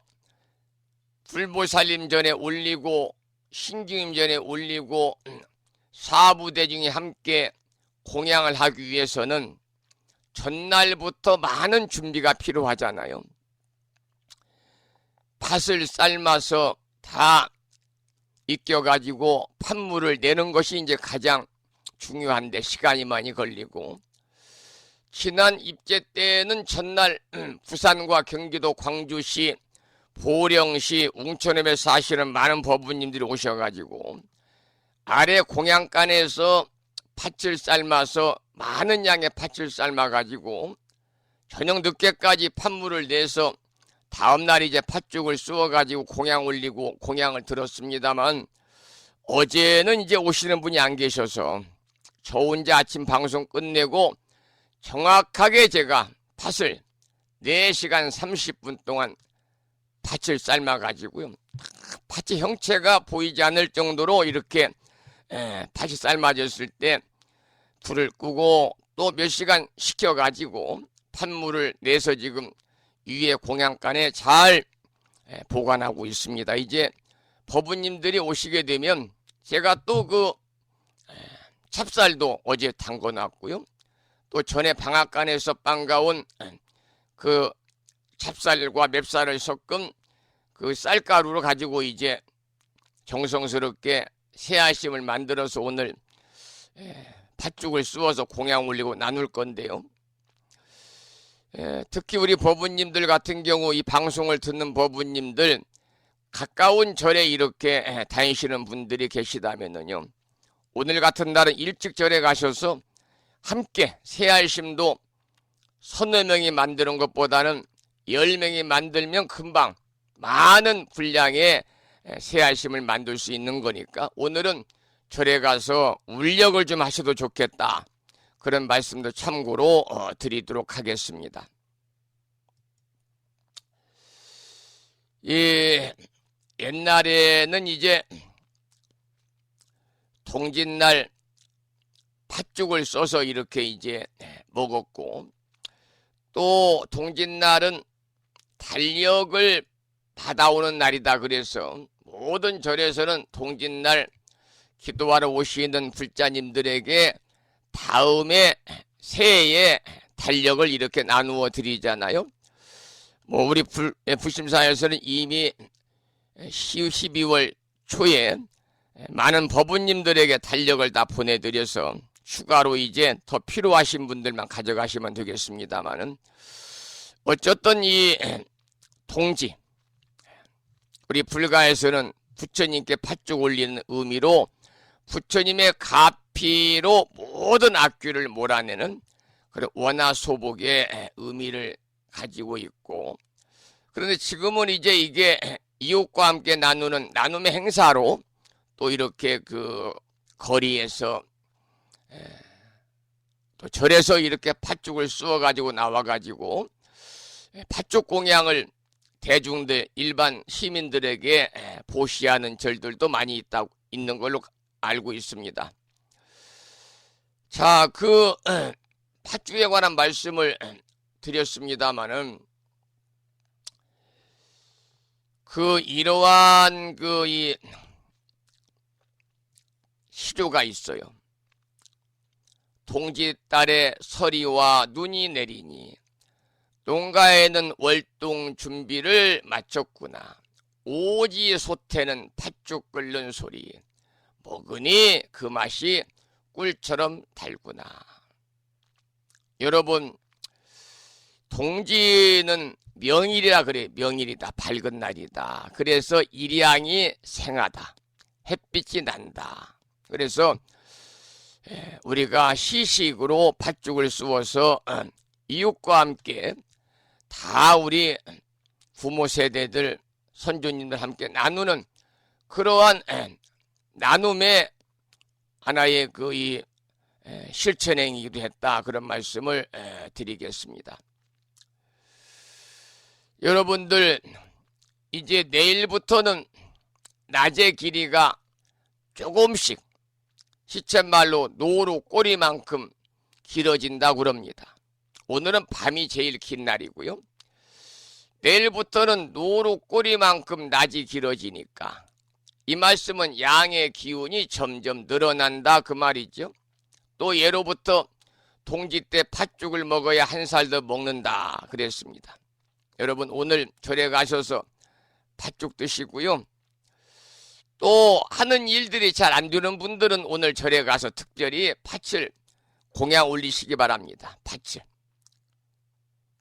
불보살님 전에 올리고 신중임 전에 올리고 사부대중이 함께 공양을 하기 위해서는 전날부터 많은 준비가 필요하잖아요. 팥을 삶아서 다 익혀가지고 팥물을 내는 것이 이제 가장 중요한데 시간이 많이 걸리고, 지난 입제 때는 전날 부산과 경기도 광주시, 보령시, 웅천읍에 사시는 많은 법부님들이 오셔가지고 아래 공양간에서 팥을 삶아서 많은 양의 팥을 삶아가지고 저녁 늦게까지 팥물을 내서 다음날 이제 팥죽을 쑤어가지고 공양 올리고 공양을 들었습니다만, 어제는 이제 오시는 분이 안 계셔서 저 혼자 아침 방송 끝내고 정확하게 제가 팥을 4시간 30분 동안 팥을 삶아가지고요, 팥의 형체가 보이지 않을 정도로 이렇게 팥이 삶아졌을 때 불을 끄고 또 몇 시간 식혀가지고 팥물을 내서 지금 위에 공양간에 잘 보관하고 있습니다. 이제 법부님들이 오시게 되면 제가 또 그 찹쌀도 어제 담궈놨고요, 또 전에 방앗간에서 빵가온 그 찹쌀과 맵쌀을 섞은 그 쌀가루를 가지고 이제 정성스럽게 새아심을 만들어서 오늘 팥죽을 쑤어서 공양 올리고 나눌 건데요. 특히 우리 법부님들 같은 경우 이 방송을 듣는 법부님들 가까운 절에 이렇게 다니시는 분들이 계시다면은요, 오늘 같은 날은 일찍 절에 가셔서 함께 새알심도 서너 명이 만드는 것보다는 10명이 만들면 금방 많은 분량의 새알심을 만들 수 있는 거니까 오늘은 절에 가서 울력을 좀 하셔도 좋겠다. 그런 말씀도 참고로 드리도록 하겠습니다. 옛날에는 이제 동짓날 팥죽을 써서 이렇게 이제 먹었고, 또 동짓날은 달력을 받아오는 날이다. 그래서 모든 절에서는 동짓날 기도하러 오시는 불자님들에게 다음에 새해에 달력을 이렇게 나누어 드리잖아요. 뭐 우리 부심사에서는 이미 12월 초에 많은 법부님들에게 달력을 다 보내드려서 추가로 이제 더 필요하신 분들만 가져가시면 되겠습니다만은, 어쨌든 이 동지, 우리 불가에서는 부처님께 팥죽 올리는 의미로 부처님의 가피로 모든 악귀를 몰아내는 그런 원화소복의 의미를 가지고 있고, 그런데 지금은 이제 이게 이웃과 함께 나누는 나눔의 행사로 또 이렇게 그 거리에서 또 절에서 이렇게 팥죽을 쑤어 가지고 나와 가지고 팥죽 공양을 대중들 일반 시민들에게 보시하는 절들도 많이 있는 걸로 알고 있습니다. 자, 그 팥죽에 관한 말씀을 드렸습니다마는, 그 이러한 그 이 시조가 있어요. 동짓달에 서리와 눈이 내리니 농가에는 월동 준비를 마쳤구나. 오지 솥에는 팥죽 끓는 소리. 먹으니 그 맛이 꿀처럼 달구나. 여러분, 동지는 명일이라 그래. 명일이다. 밝은 날이다. 그래서 일양이 생하다. 햇빛이 난다. 그래서 우리가 시식으로 팥죽을 쑤어서 이웃과 함께 다 우리 부모 세대들, 선조님들 함께 나누는 그러한 나눔의 하나의 그 이 실천행이기도 했다. 그런 말씀을 드리겠습니다. 여러분들, 이제 내일부터는 낮의 길이가 조금씩 시쳇말로 노루 꼬리만큼 길어진다고 그럽니다. 오늘은 밤이 제일 긴 날이고요. 내일부터는 노루 꼬리만큼 낮이 길어지니까 이 말씀은 양의 기운이 점점 늘어난다 그 말이죠. 또 예로부터 동지 때 팥죽을 먹어야 한 살 더 먹는다 그랬습니다. 여러분, 오늘 절에 가셔서 팥죽 드시고요. 또 하는 일들이 잘 안 되는 분들은 오늘 절에 가서 특별히 팥을 공양 올리시기 바랍니다. 팥을.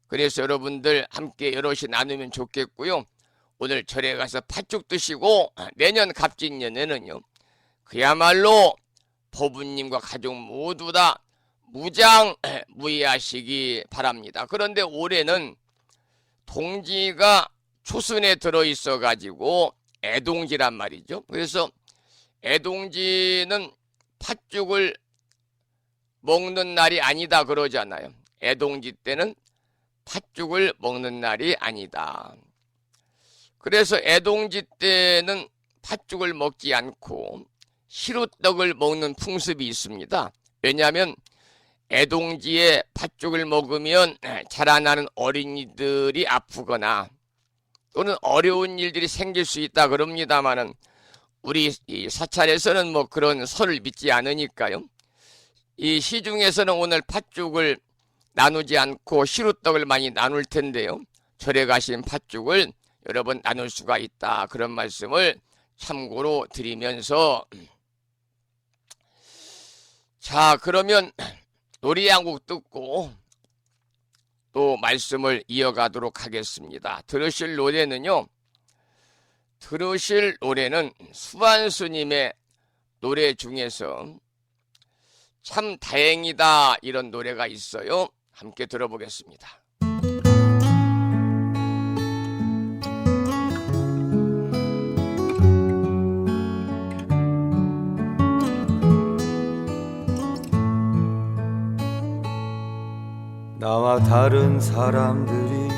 그래서 여러분들 함께 여럿이 나누면 좋겠고요. 오늘 절에 가서 팥죽 드시고 내년 갑진년에는요, 그야말로 법부님과 가족 모두 다 무장무예하시기 바랍니다. 그런데 올해는 동지가 초순에 들어있어 가지고 애동지란 말이죠. 그래서 애동지는 팥죽을 먹는 날이 아니다 그러잖아요. 애동지 때는 팥죽을 먹는 날이 아니다. 그래서 애동지 때는 팥죽을 먹지 않고 시루떡을 먹는 풍습이 있습니다. 왜냐하면 애동지에 팥죽을 먹으면 자라나는 어린이들이 아프거나 또는 어려운 일들이 생길 수 있다 그럽니다마는, 우리 이 사찰에서는 뭐 그런 설을 믿지 않으니까요. 이 시중에서는 오늘 팥죽을 나누지 않고 시루떡을 많이 나눌 텐데요. 절에 가신 팥죽을 여러 번 나눌 수가 있다. 그런 말씀을 참고로 드리면서, 자, 그러면 노래 한 곡 듣고 또 말씀을 이어가도록 하겠습니다. 들으실 노래는 수완스님의 노래 중에서 참 다행이다 이런 노래가 있어요. 함께 들어보겠습니다. 나와 다른 사람들이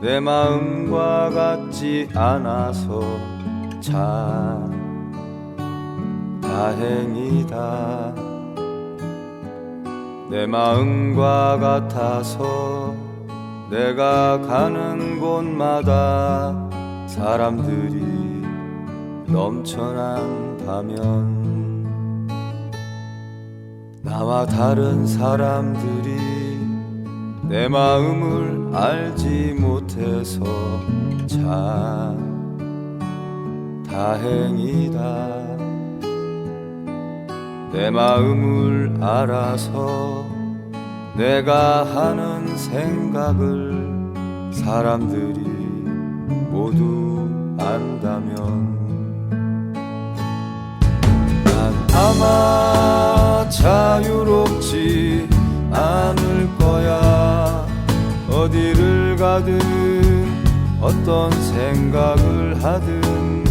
내 마음과 같지 않아서 참 다행이다. 내 마음과 같아서 내가 가는 곳마다 사람들이 넘쳐난다면 나와 다른 사람들이 내 마음을 알지 못해서 참 다행이다. 내 마음을 알아서 내가 하는 생각을 사람들이 모두 안다면 난 아마 자유롭지 않을 거야. 어디를 가든 어떤 생각을 하든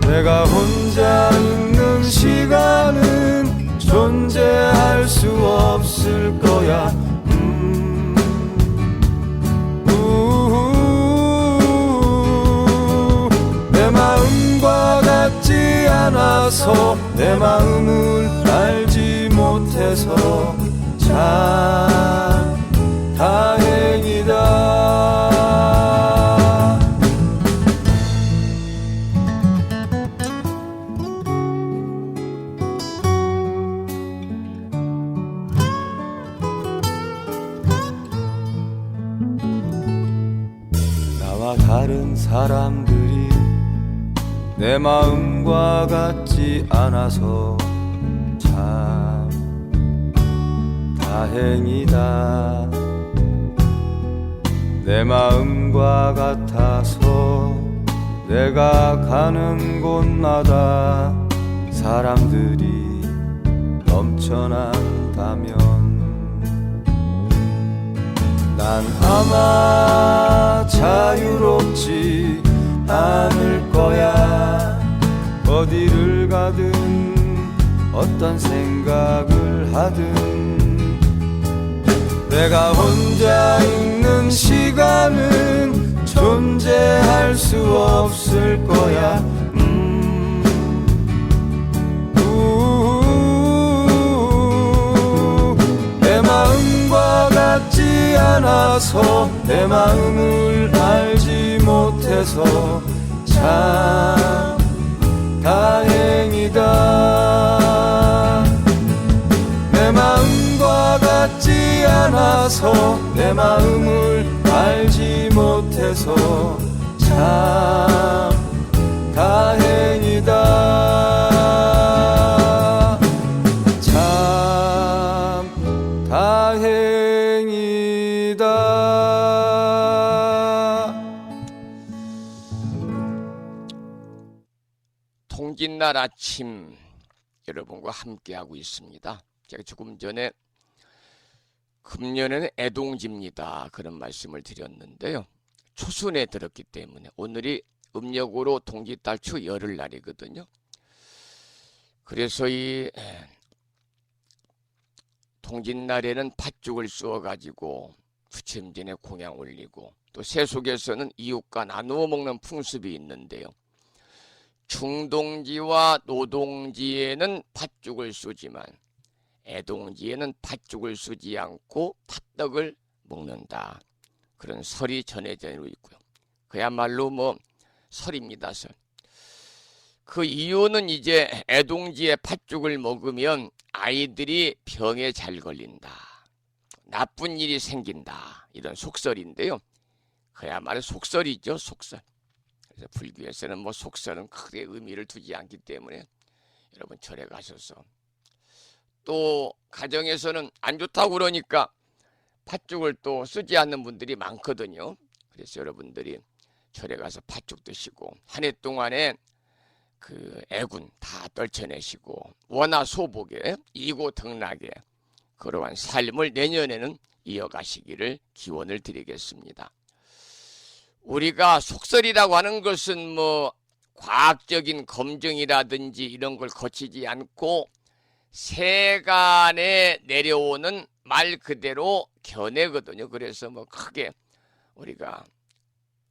내가 혼자 있는 시간은 존재할 수 없을 거야. 내 마음과 같지 않아서 내 마음을 알지 못해서 참 다행이다. 나와 다른 사람들이 내 마음과 같지 않아서 참 다행이다. 내 마음과 같아서 내가 가는 곳마다 사람들이 넘쳐난다면 난 아마 자유롭지 않을 거야. 어디를 가든 어떤 생각을 하든 내가 혼자 있는 시간은 존재할 수 없을 거야. 내 마음과 같지 않아서 내 마음을 알지 못해서 참 다행이다. 내 마음과 같지 않아서 내 마음을 알지 못해서 참 다행이다. 참 다행이다. 통짓날 아침 여러분과 함께하고 있습니다. 제가 조금 전에 금년에는 애동지입니다 그런 말씀을 드렸는데요. 초순에 들었기 때문에 오늘이 음력으로 동짓달 초 열흘날이거든요. 그래서 이 동짓날에는 팥죽을 쑤어가지고 부처님전에 공양 올리고 또 세속에서는 이웃과 나누어 먹는 풍습이 있는데요. 중동지와 노동지에는 팥죽을 쑤지만 애동지에는 팥죽을 쑤지 않고 팥떡을 먹는다. 그런 설이 전해져 있고요. 그야말로 설입니다. 설. 그 이유는 이제 애동지에 팥죽을 먹으면 아이들이 병에 잘 걸린다. 나쁜 일이 생긴다. 이런 속설인데요. 그야말로 속설이죠. 속설. 그래서 불교에서는 속설은 크게 의미를 두지 않기 때문에 여러분 절에 가셔서 또 가정에서는 안 좋다고 그러니까 팥죽을 또 쓰지 않는 분들이 많거든요. 그래서 여러분들이 절에 가서 팥죽 드시고 한 해 동안에 그 애군 다 떨쳐내시고 원하 소복에 이고등락에 그러한 삶을 내년에는 이어가시기를 기원을 드리겠습니다. 우리가 속설이라고 하는 것은 뭐 과학적인 검증이라든지 이런 걸 거치지 않고 세간에 내려오는 말 그대로 견해거든요. 그래서 뭐 크게 우리가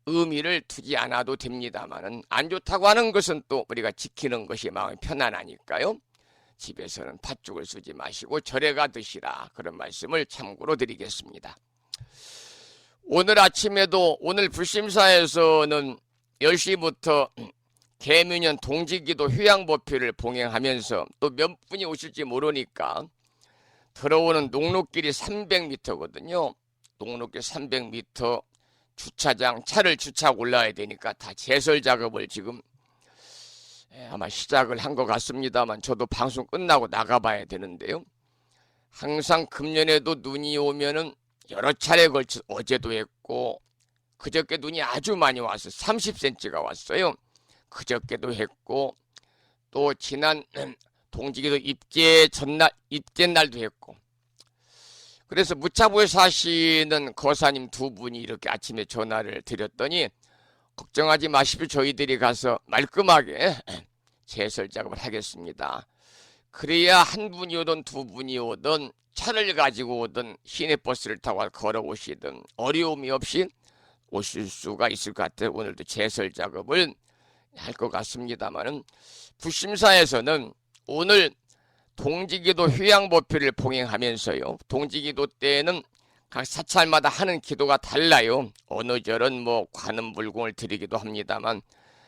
의미를 두지 않아도 됩니다만은 안 좋다고 하는 것은 또 우리가 지키는 것이 마음이 편안하니까요. 집에서는 팥죽을 쓰지 마시고 절에 가 드시라, 그런 말씀을 참고로 드리겠습니다. 오늘 아침에도 오늘 불심사에서는 10시부터 계묘년 동지기도 휴양법회를 봉행하면서 또 몇 분이 오실지 모르니까 들어오는 녹록길이 300m거든요. 녹록길 300m 주차장 차를 주차하고 올라야 되니까 다 제설 작업을 지금 아마 시작을 한 것 같습니다만 저도 방송 끝나고 나가봐야 되는데요. 항상 금년에도 눈이 오면은 여러 차례 걸쳐 어제도 했고 그저께 눈이 아주 많이 왔어요. 30cm가 왔어요. 그저께도 했고 또 지난 동지기도 입제 전날 입제 날도 했고, 그래서 무차부에 사시는 거사님 두 분이 이렇게 아침에 전화를 드렸더니 걱정하지 마십시오. 저희들이 가서 말끔하게 제설 작업을 하겠습니다. 그래야 한 분이 오든 두 분이 오든 차를 가지고 오든 시내버스를 타고 걸어오시든 어려움이 없이 오실 수가 있을 것 같아요. 오늘도 제설 작업을 할 것 같습니다만은 불심사에서는 오늘 동지기도 휴양법회를 봉행하면서요. 동지기도 때는 각 사찰마다 하는 기도가 달라요. 어느 절은 뭐 관음불공을 드리기도 합니다만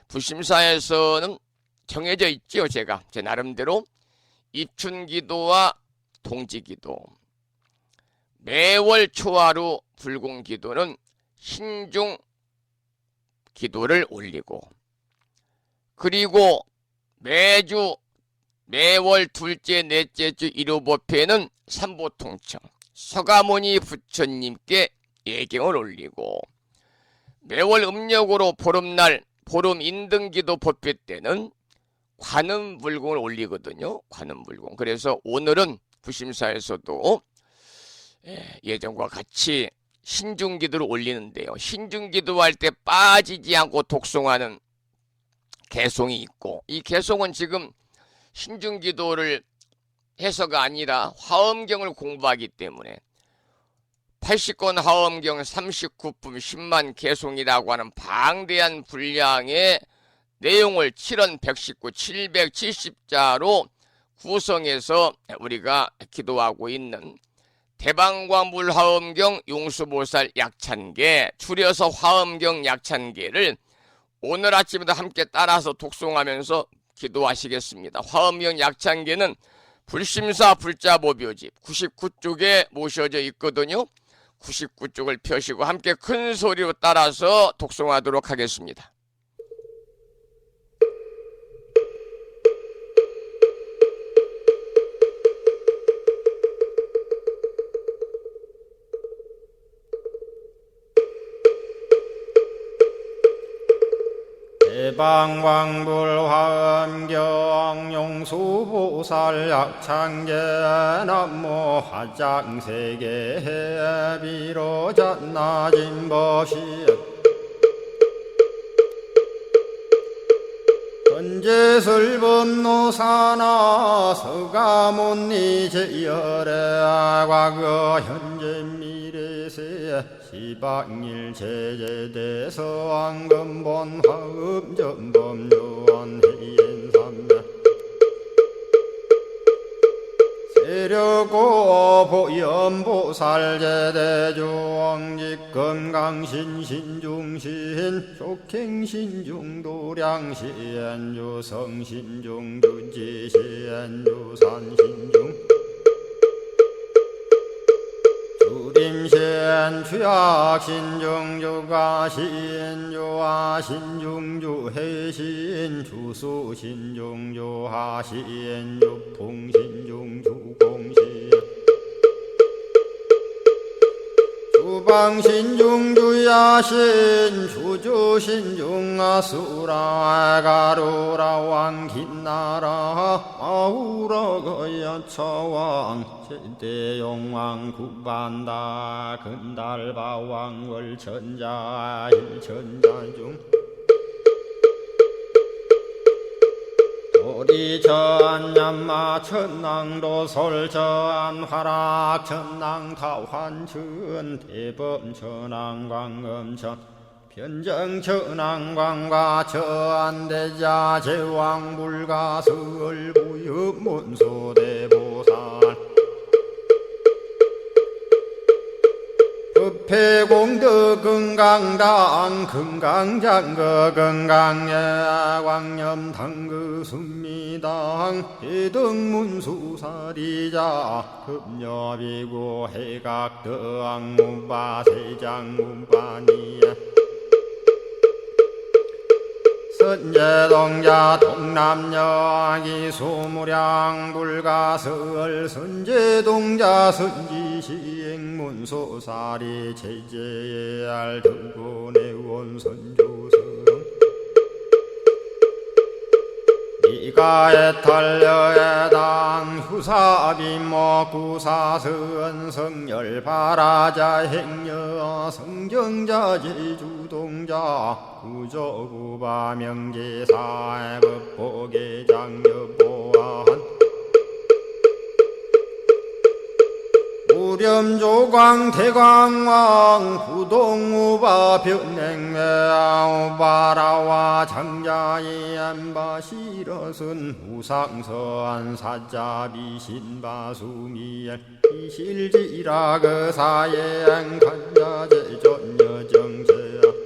불심사에서는 정해져 있지요. 제가 제 나름대로 입춘기도와 동지기도, 매월 초하루 불공기도는 신중 기도를 올리고, 그리고 매월 둘째 넷째 주 일요법회는 삼보통청 서가모니 부처님께 예경을 올리고, 매월 음력으로 보름날 보름 인등기도 법회 때는 관음불공을 올리거든요. 관음불공. 그래서 오늘은 부심사에서도 예전과 같이 신중기도를 올리는데요. 신중기도할 때 빠지지 않고 독송하는 개송이 있고, 이 개송은 지금 신중기도를 해서가 아니라 화엄경을 공부하기 때문에 80권 화엄경 39품 10만 개송이라고 하는 방대한 분량의 내용을 7원 119 770자로 구성해서 우리가 기도하고 있는 대방광불 화엄경 용수보살 약찬계, 줄여서 화엄경 약찬계를 오늘 아침에도 함께 따라서 독송하면서 기도하시겠습니다. 화엄경 약찬계는 불심사 불자보묘집 99쪽에 모셔져 있거든요. 99쪽을 펴시고 함께 큰 소리로 따라서 독송하도록 하겠습니다. 대방광불화엄경 용수보살 약찬계 남모 화장세계 비로잣나진법시 현재설법노사나 서가몬니 제열의 과거 현재 미래세 시방일 제제대서 왕금본 화음전범 요한해인삼매 세력고 보연보살 제대주왕직 건강신 신중신 족행신중 도량신 유성신중 주지신 유산신중 주림신 주약신중 주가신 유하신중 주해신 주수신중 유하신 유풍신중 주공신 주방신중주야신 주주신중아수라 가루라 왕긴나라 마우라 거야차왕 제대용왕 구반다 근달바왕 월천자 일천자중 도리천 얀마 천낭도 솔천 화락 천낭 타환천 대범 천왕 광음천 변정 천왕 광과 천대자 제왕 불가설 부엽 문소대보살 법회공덕 건강당 건강장거 건강예 광염당그 순미당 해등문수사리자 급녀비고 해각덕 문바 세장 문바니야 선제동자 동남여 기수무량 불가설 선제동자 선지시행문소사리 제제알 등군의원 선조성 이가에탈려에당 휴사비모 구사선 성열 바라자 행여 성정자 제주동자 구조구바 명제사 법보계장 여보한 우렴조광 대광왕 부동우바 변냉매아 우바라와 장자이 안바시러슨 우상서안 사자비 신바수미엘 이실지라 그 사예행 간자제전여정세야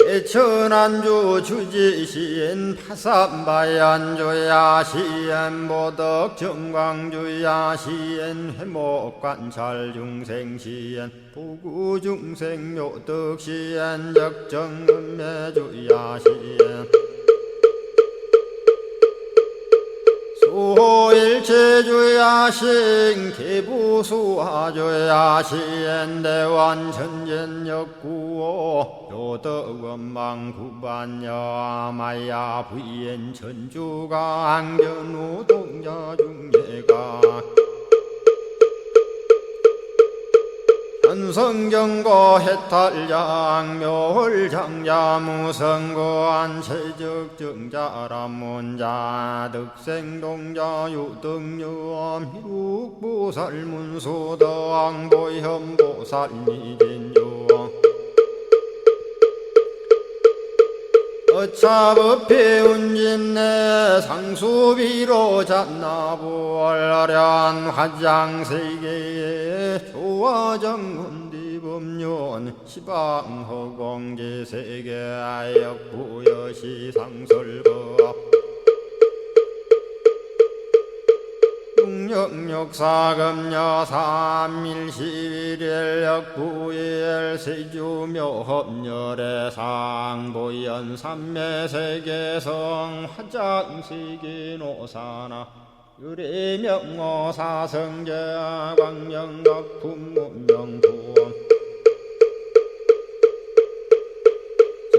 대천안주 주지시인 파산바얀주야 시엔 보덕 정광주야 시엔 회목관찰 중생시엔 부구중생 묘덕시엔 적정은매주야 시엔 수호일체주야신 개부수화주야신 대원천전역구호 요덕원망구반여 마야 부인 천주가 안견우 동자중예가 현성경고 해탈양 묘홀장자 무성고안 체적정자람문자 득생동자 유등유엄 희룩보살문소덕 보현보살미진유엄 어차법회 운집내 상수비로 잡나부얼련 화장세계에 조화정운디법륜 시방허공제세계 역부여시상설법 육력사금여 삼일시일일 역부일 세주묘협열의 상보연 삼매세계성 화장세계노사나 유래명어사성제 광명각품문명부원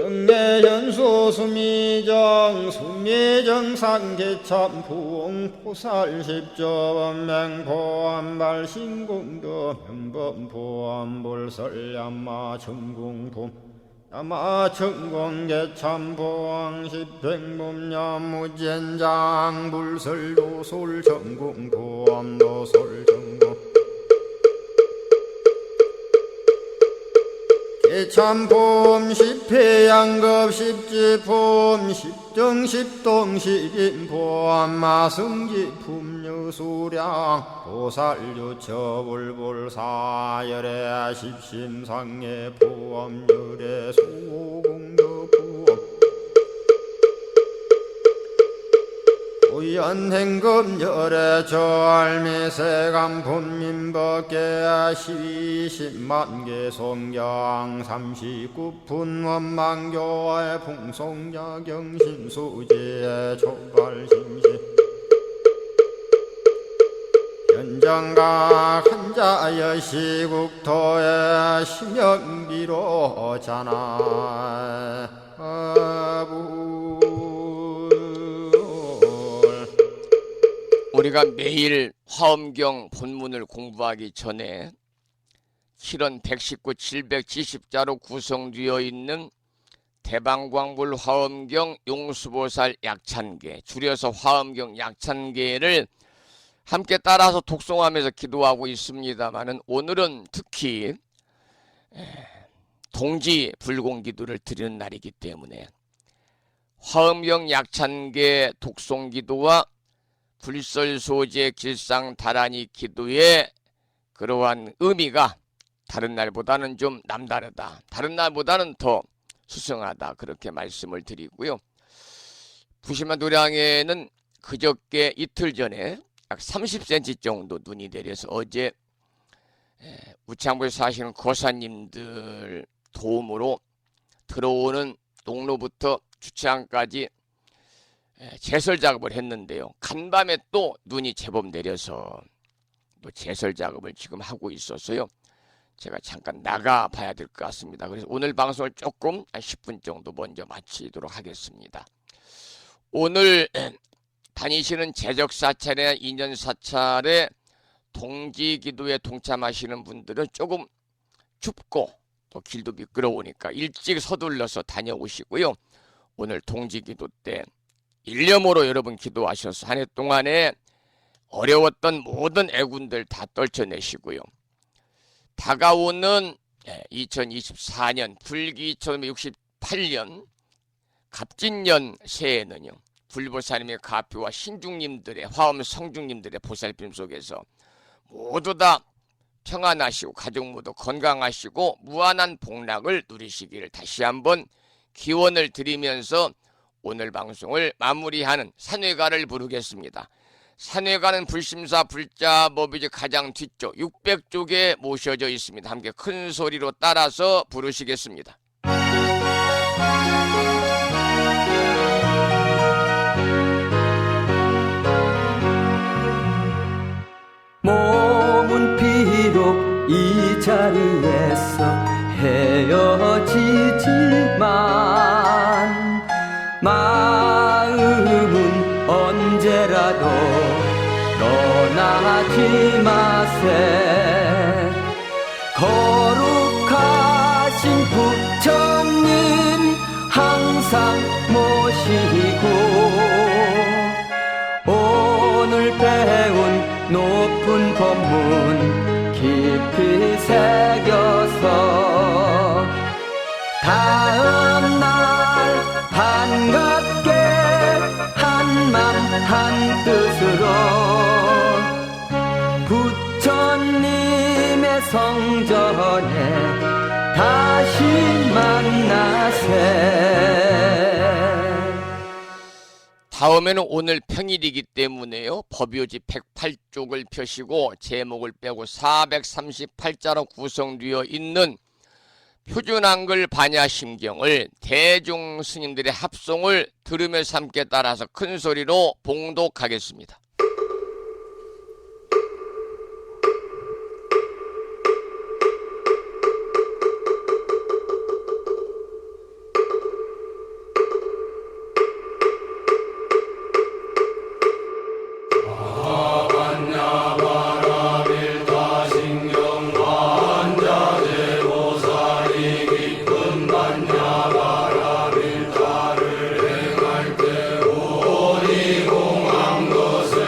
정례연수 수미정 수미정 상계참풍 포살십조원맹포암발 신공도 명범포암불설 야마천궁품 야마천공계참포항 십행범염 무젠장 불설도솔 전궁포암도솔 전궁 개참폼 십회양급 십지폼 십정십동 십인폼 마승지품 유수량 보살유처불불사열애 십심상해 포엄열애 수공덕부엄 우연행급열애 저알미세감품민법계 12십만개 송경 39분 원망교의 풍송야경신수지의 초발심시 정각 한자여 시국토의 심영비로 자나불. 우리가 매일 화엄경 본문을 공부하기 전에 실은 119, 770자로 구성되어 있는 대방광불 화엄경 용수보살 약찬계, 줄여서 화엄경 약찬계를 함께 따라서 독송하면서 기도하고 있습니다마는 오늘은 특히 동지 불공기도를 드리는 날이기 때문에 화엄경 약찬계 독송기도와 불설소재 길상다라니 기도의 그러한 의미가 다른 날보다는 좀 남다르다, 다른 날보다는 더 수승하다, 그렇게 말씀을 드리고요. 부심한 도량에는 그저께 이틀 전에 약 30cm 정도 눈이 내려서 어제 우창부에 사시는 거사님들 도움으로 들어오는 농로부터 주차장까지 제설 작업을 했는데요. 간밤에 또 눈이 제법 내려서 또 제설 작업을 지금 하고 있어서요. 제가 잠깐 나가 봐야 될 것 같습니다. 그래서 오늘 방송을 조금 한 10분 정도 먼저 마치도록 하겠습니다. 오늘 다니시는 제적사찰이나 인연사찰에 동지기도에 동참하시는 분들은 조금 춥고 또 길도 미끄러우니까 일찍 서둘러서 다녀오시고요. 오늘 동지기도 때 일념으로 여러분 기도하셔서 한 해 동안에 어려웠던 모든 애군들 다 떨쳐내시고요. 다가오는 2024년 불기 2068년 갑진년 새해는요, 불보살님의 가표와 신중님들의 화엄 성중님들의 보살핌 속에서 모두 다 평안하시고 가족 모두 건강하시고 무한한 복락을 누리시기를 다시 한번 기원을 드리면서 오늘 방송을 마무리하는 산회가를 부르겠습니다. 산회가는 불심사 불자법이 가장 뒤쪽 600쪽에 모셔져 있습니다. 함께 큰 소리로 따라서 부르시겠습니다. 몸은 비록 이 자리에서 헤어지지만 마음은 언제라도 떠나지 마세. 거룩하신 부처님 항상 모시고 오늘 배운 높은 법문 깊이 새겨서 다음날 반갑게 한맘 한뜻으로 부처님의 성전에 다시 만나세. 다음에는 오늘 평일이기 때문에요. 법요지 108쪽을 펴시고 제목을 빼고 438자로 구성되어 있는 표준한글 반야심경을 대중 스님들의 합송을 들으면서 함께 따라서 큰 소리로 봉독하겠습니다. 것을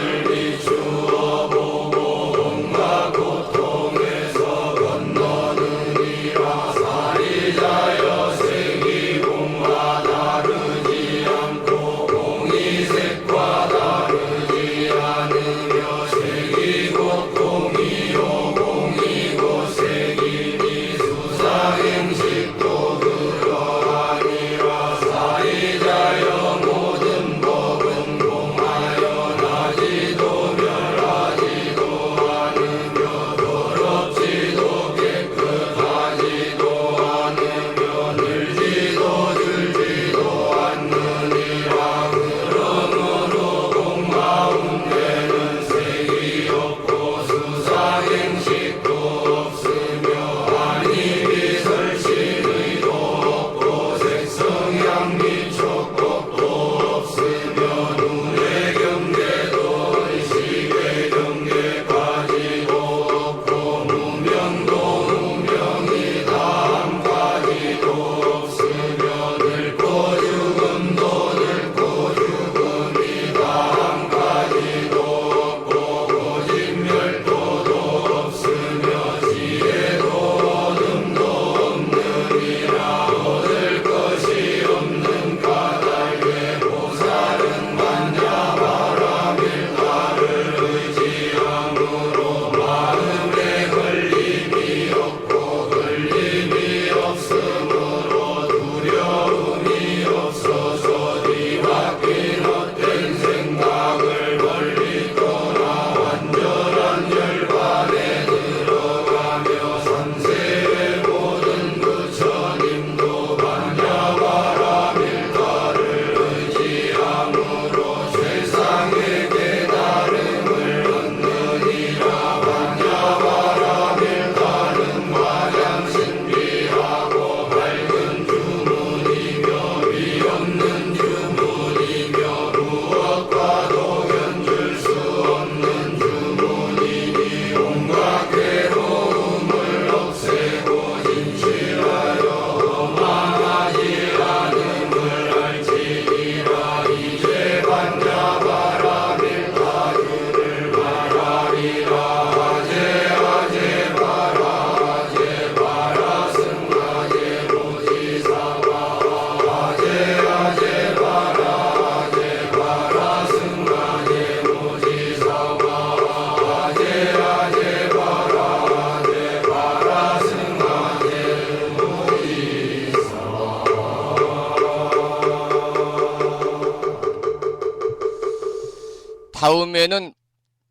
다음에는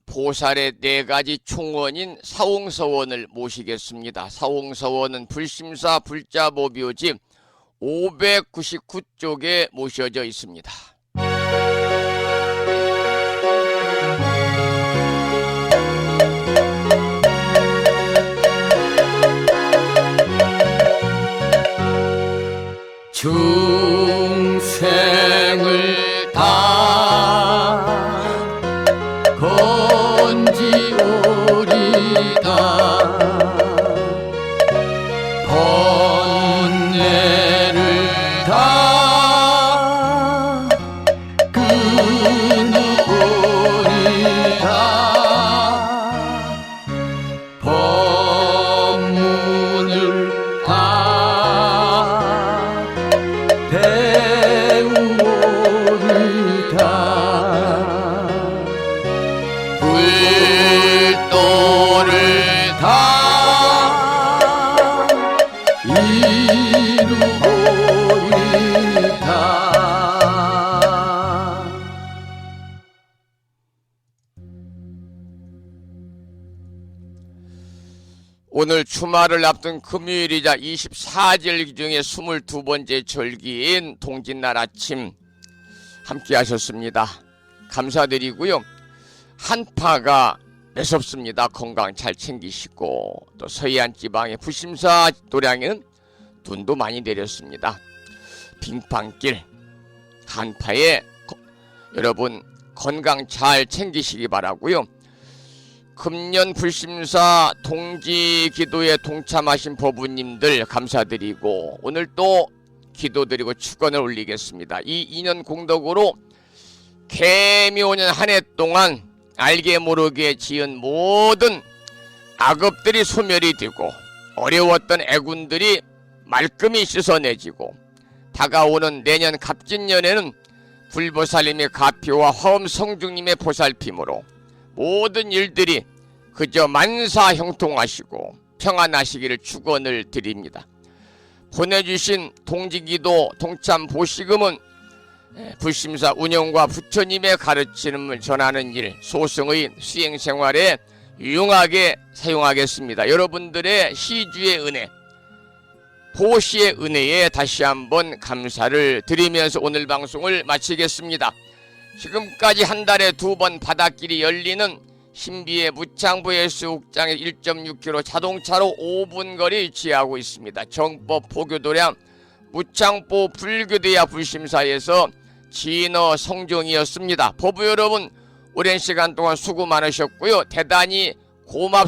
보살의 4가지 총원인 사홍서원을 모시겠습니다. 사홍서원은 불심사 불자보묘지 599쪽에 모셔져 있습니다. 중생을 다 건지오리다 번뇌를 다 끊어오리다 법문을 다 배우오리다 불도를 다 이루오리다 오늘 주말을 앞둔 금요일이자 24절기 중에 22번째 절기인 동짓날 아침 함께 하셨습니다. 감사드리고요. 한파가 매섭습니다. 건강 잘 챙기시고, 또 서해안 지방의 부심사 도량에는 눈도 많이 내렸습니다. 빙판길 한파에 여러분 건강 잘 챙기시기 바라고요. 금년 불심사 동지 기도에 동참하신 법우님들 감사드리고, 오늘 또 기도드리고 축원을 올리겠습니다. 이 2년 공덕으로 개묘년 한 해 동안 알게 모르게 지은 모든 악업들이 소멸이 되고, 어려웠던 애군들이 말끔히 씻어내지고, 다가오는 내년 갑진년에는 불보살님의 가표와 화엄성중님의 보살핌으로 모든 일들이 그저 만사 형통하시고 평안하시기를 축원을 드립니다. 보내주신 동지기도 동참 보시금은 불심사 운영과 부처님의 가르침을 전하는 일, 소승의 수행생활에 유용하게 사용하겠습니다. 여러분들의 시주의 은혜, 보시의 은혜에 다시 한번 감사를 드리면서 오늘 방송을 마치겠습니다. 지금까지 한 달에 2번 바닷길이 열리는 신비의 무창부 해수욕장에 1.6km 자동차로 5분 거리 위치하고 있습니다. 정법 포교도량 무창보 불교대야 불심사에서 진어 성종이었습니다. 법부 여러분, 오랜 시간 동안 수고 많으셨고요. 대단히 고맙습니다.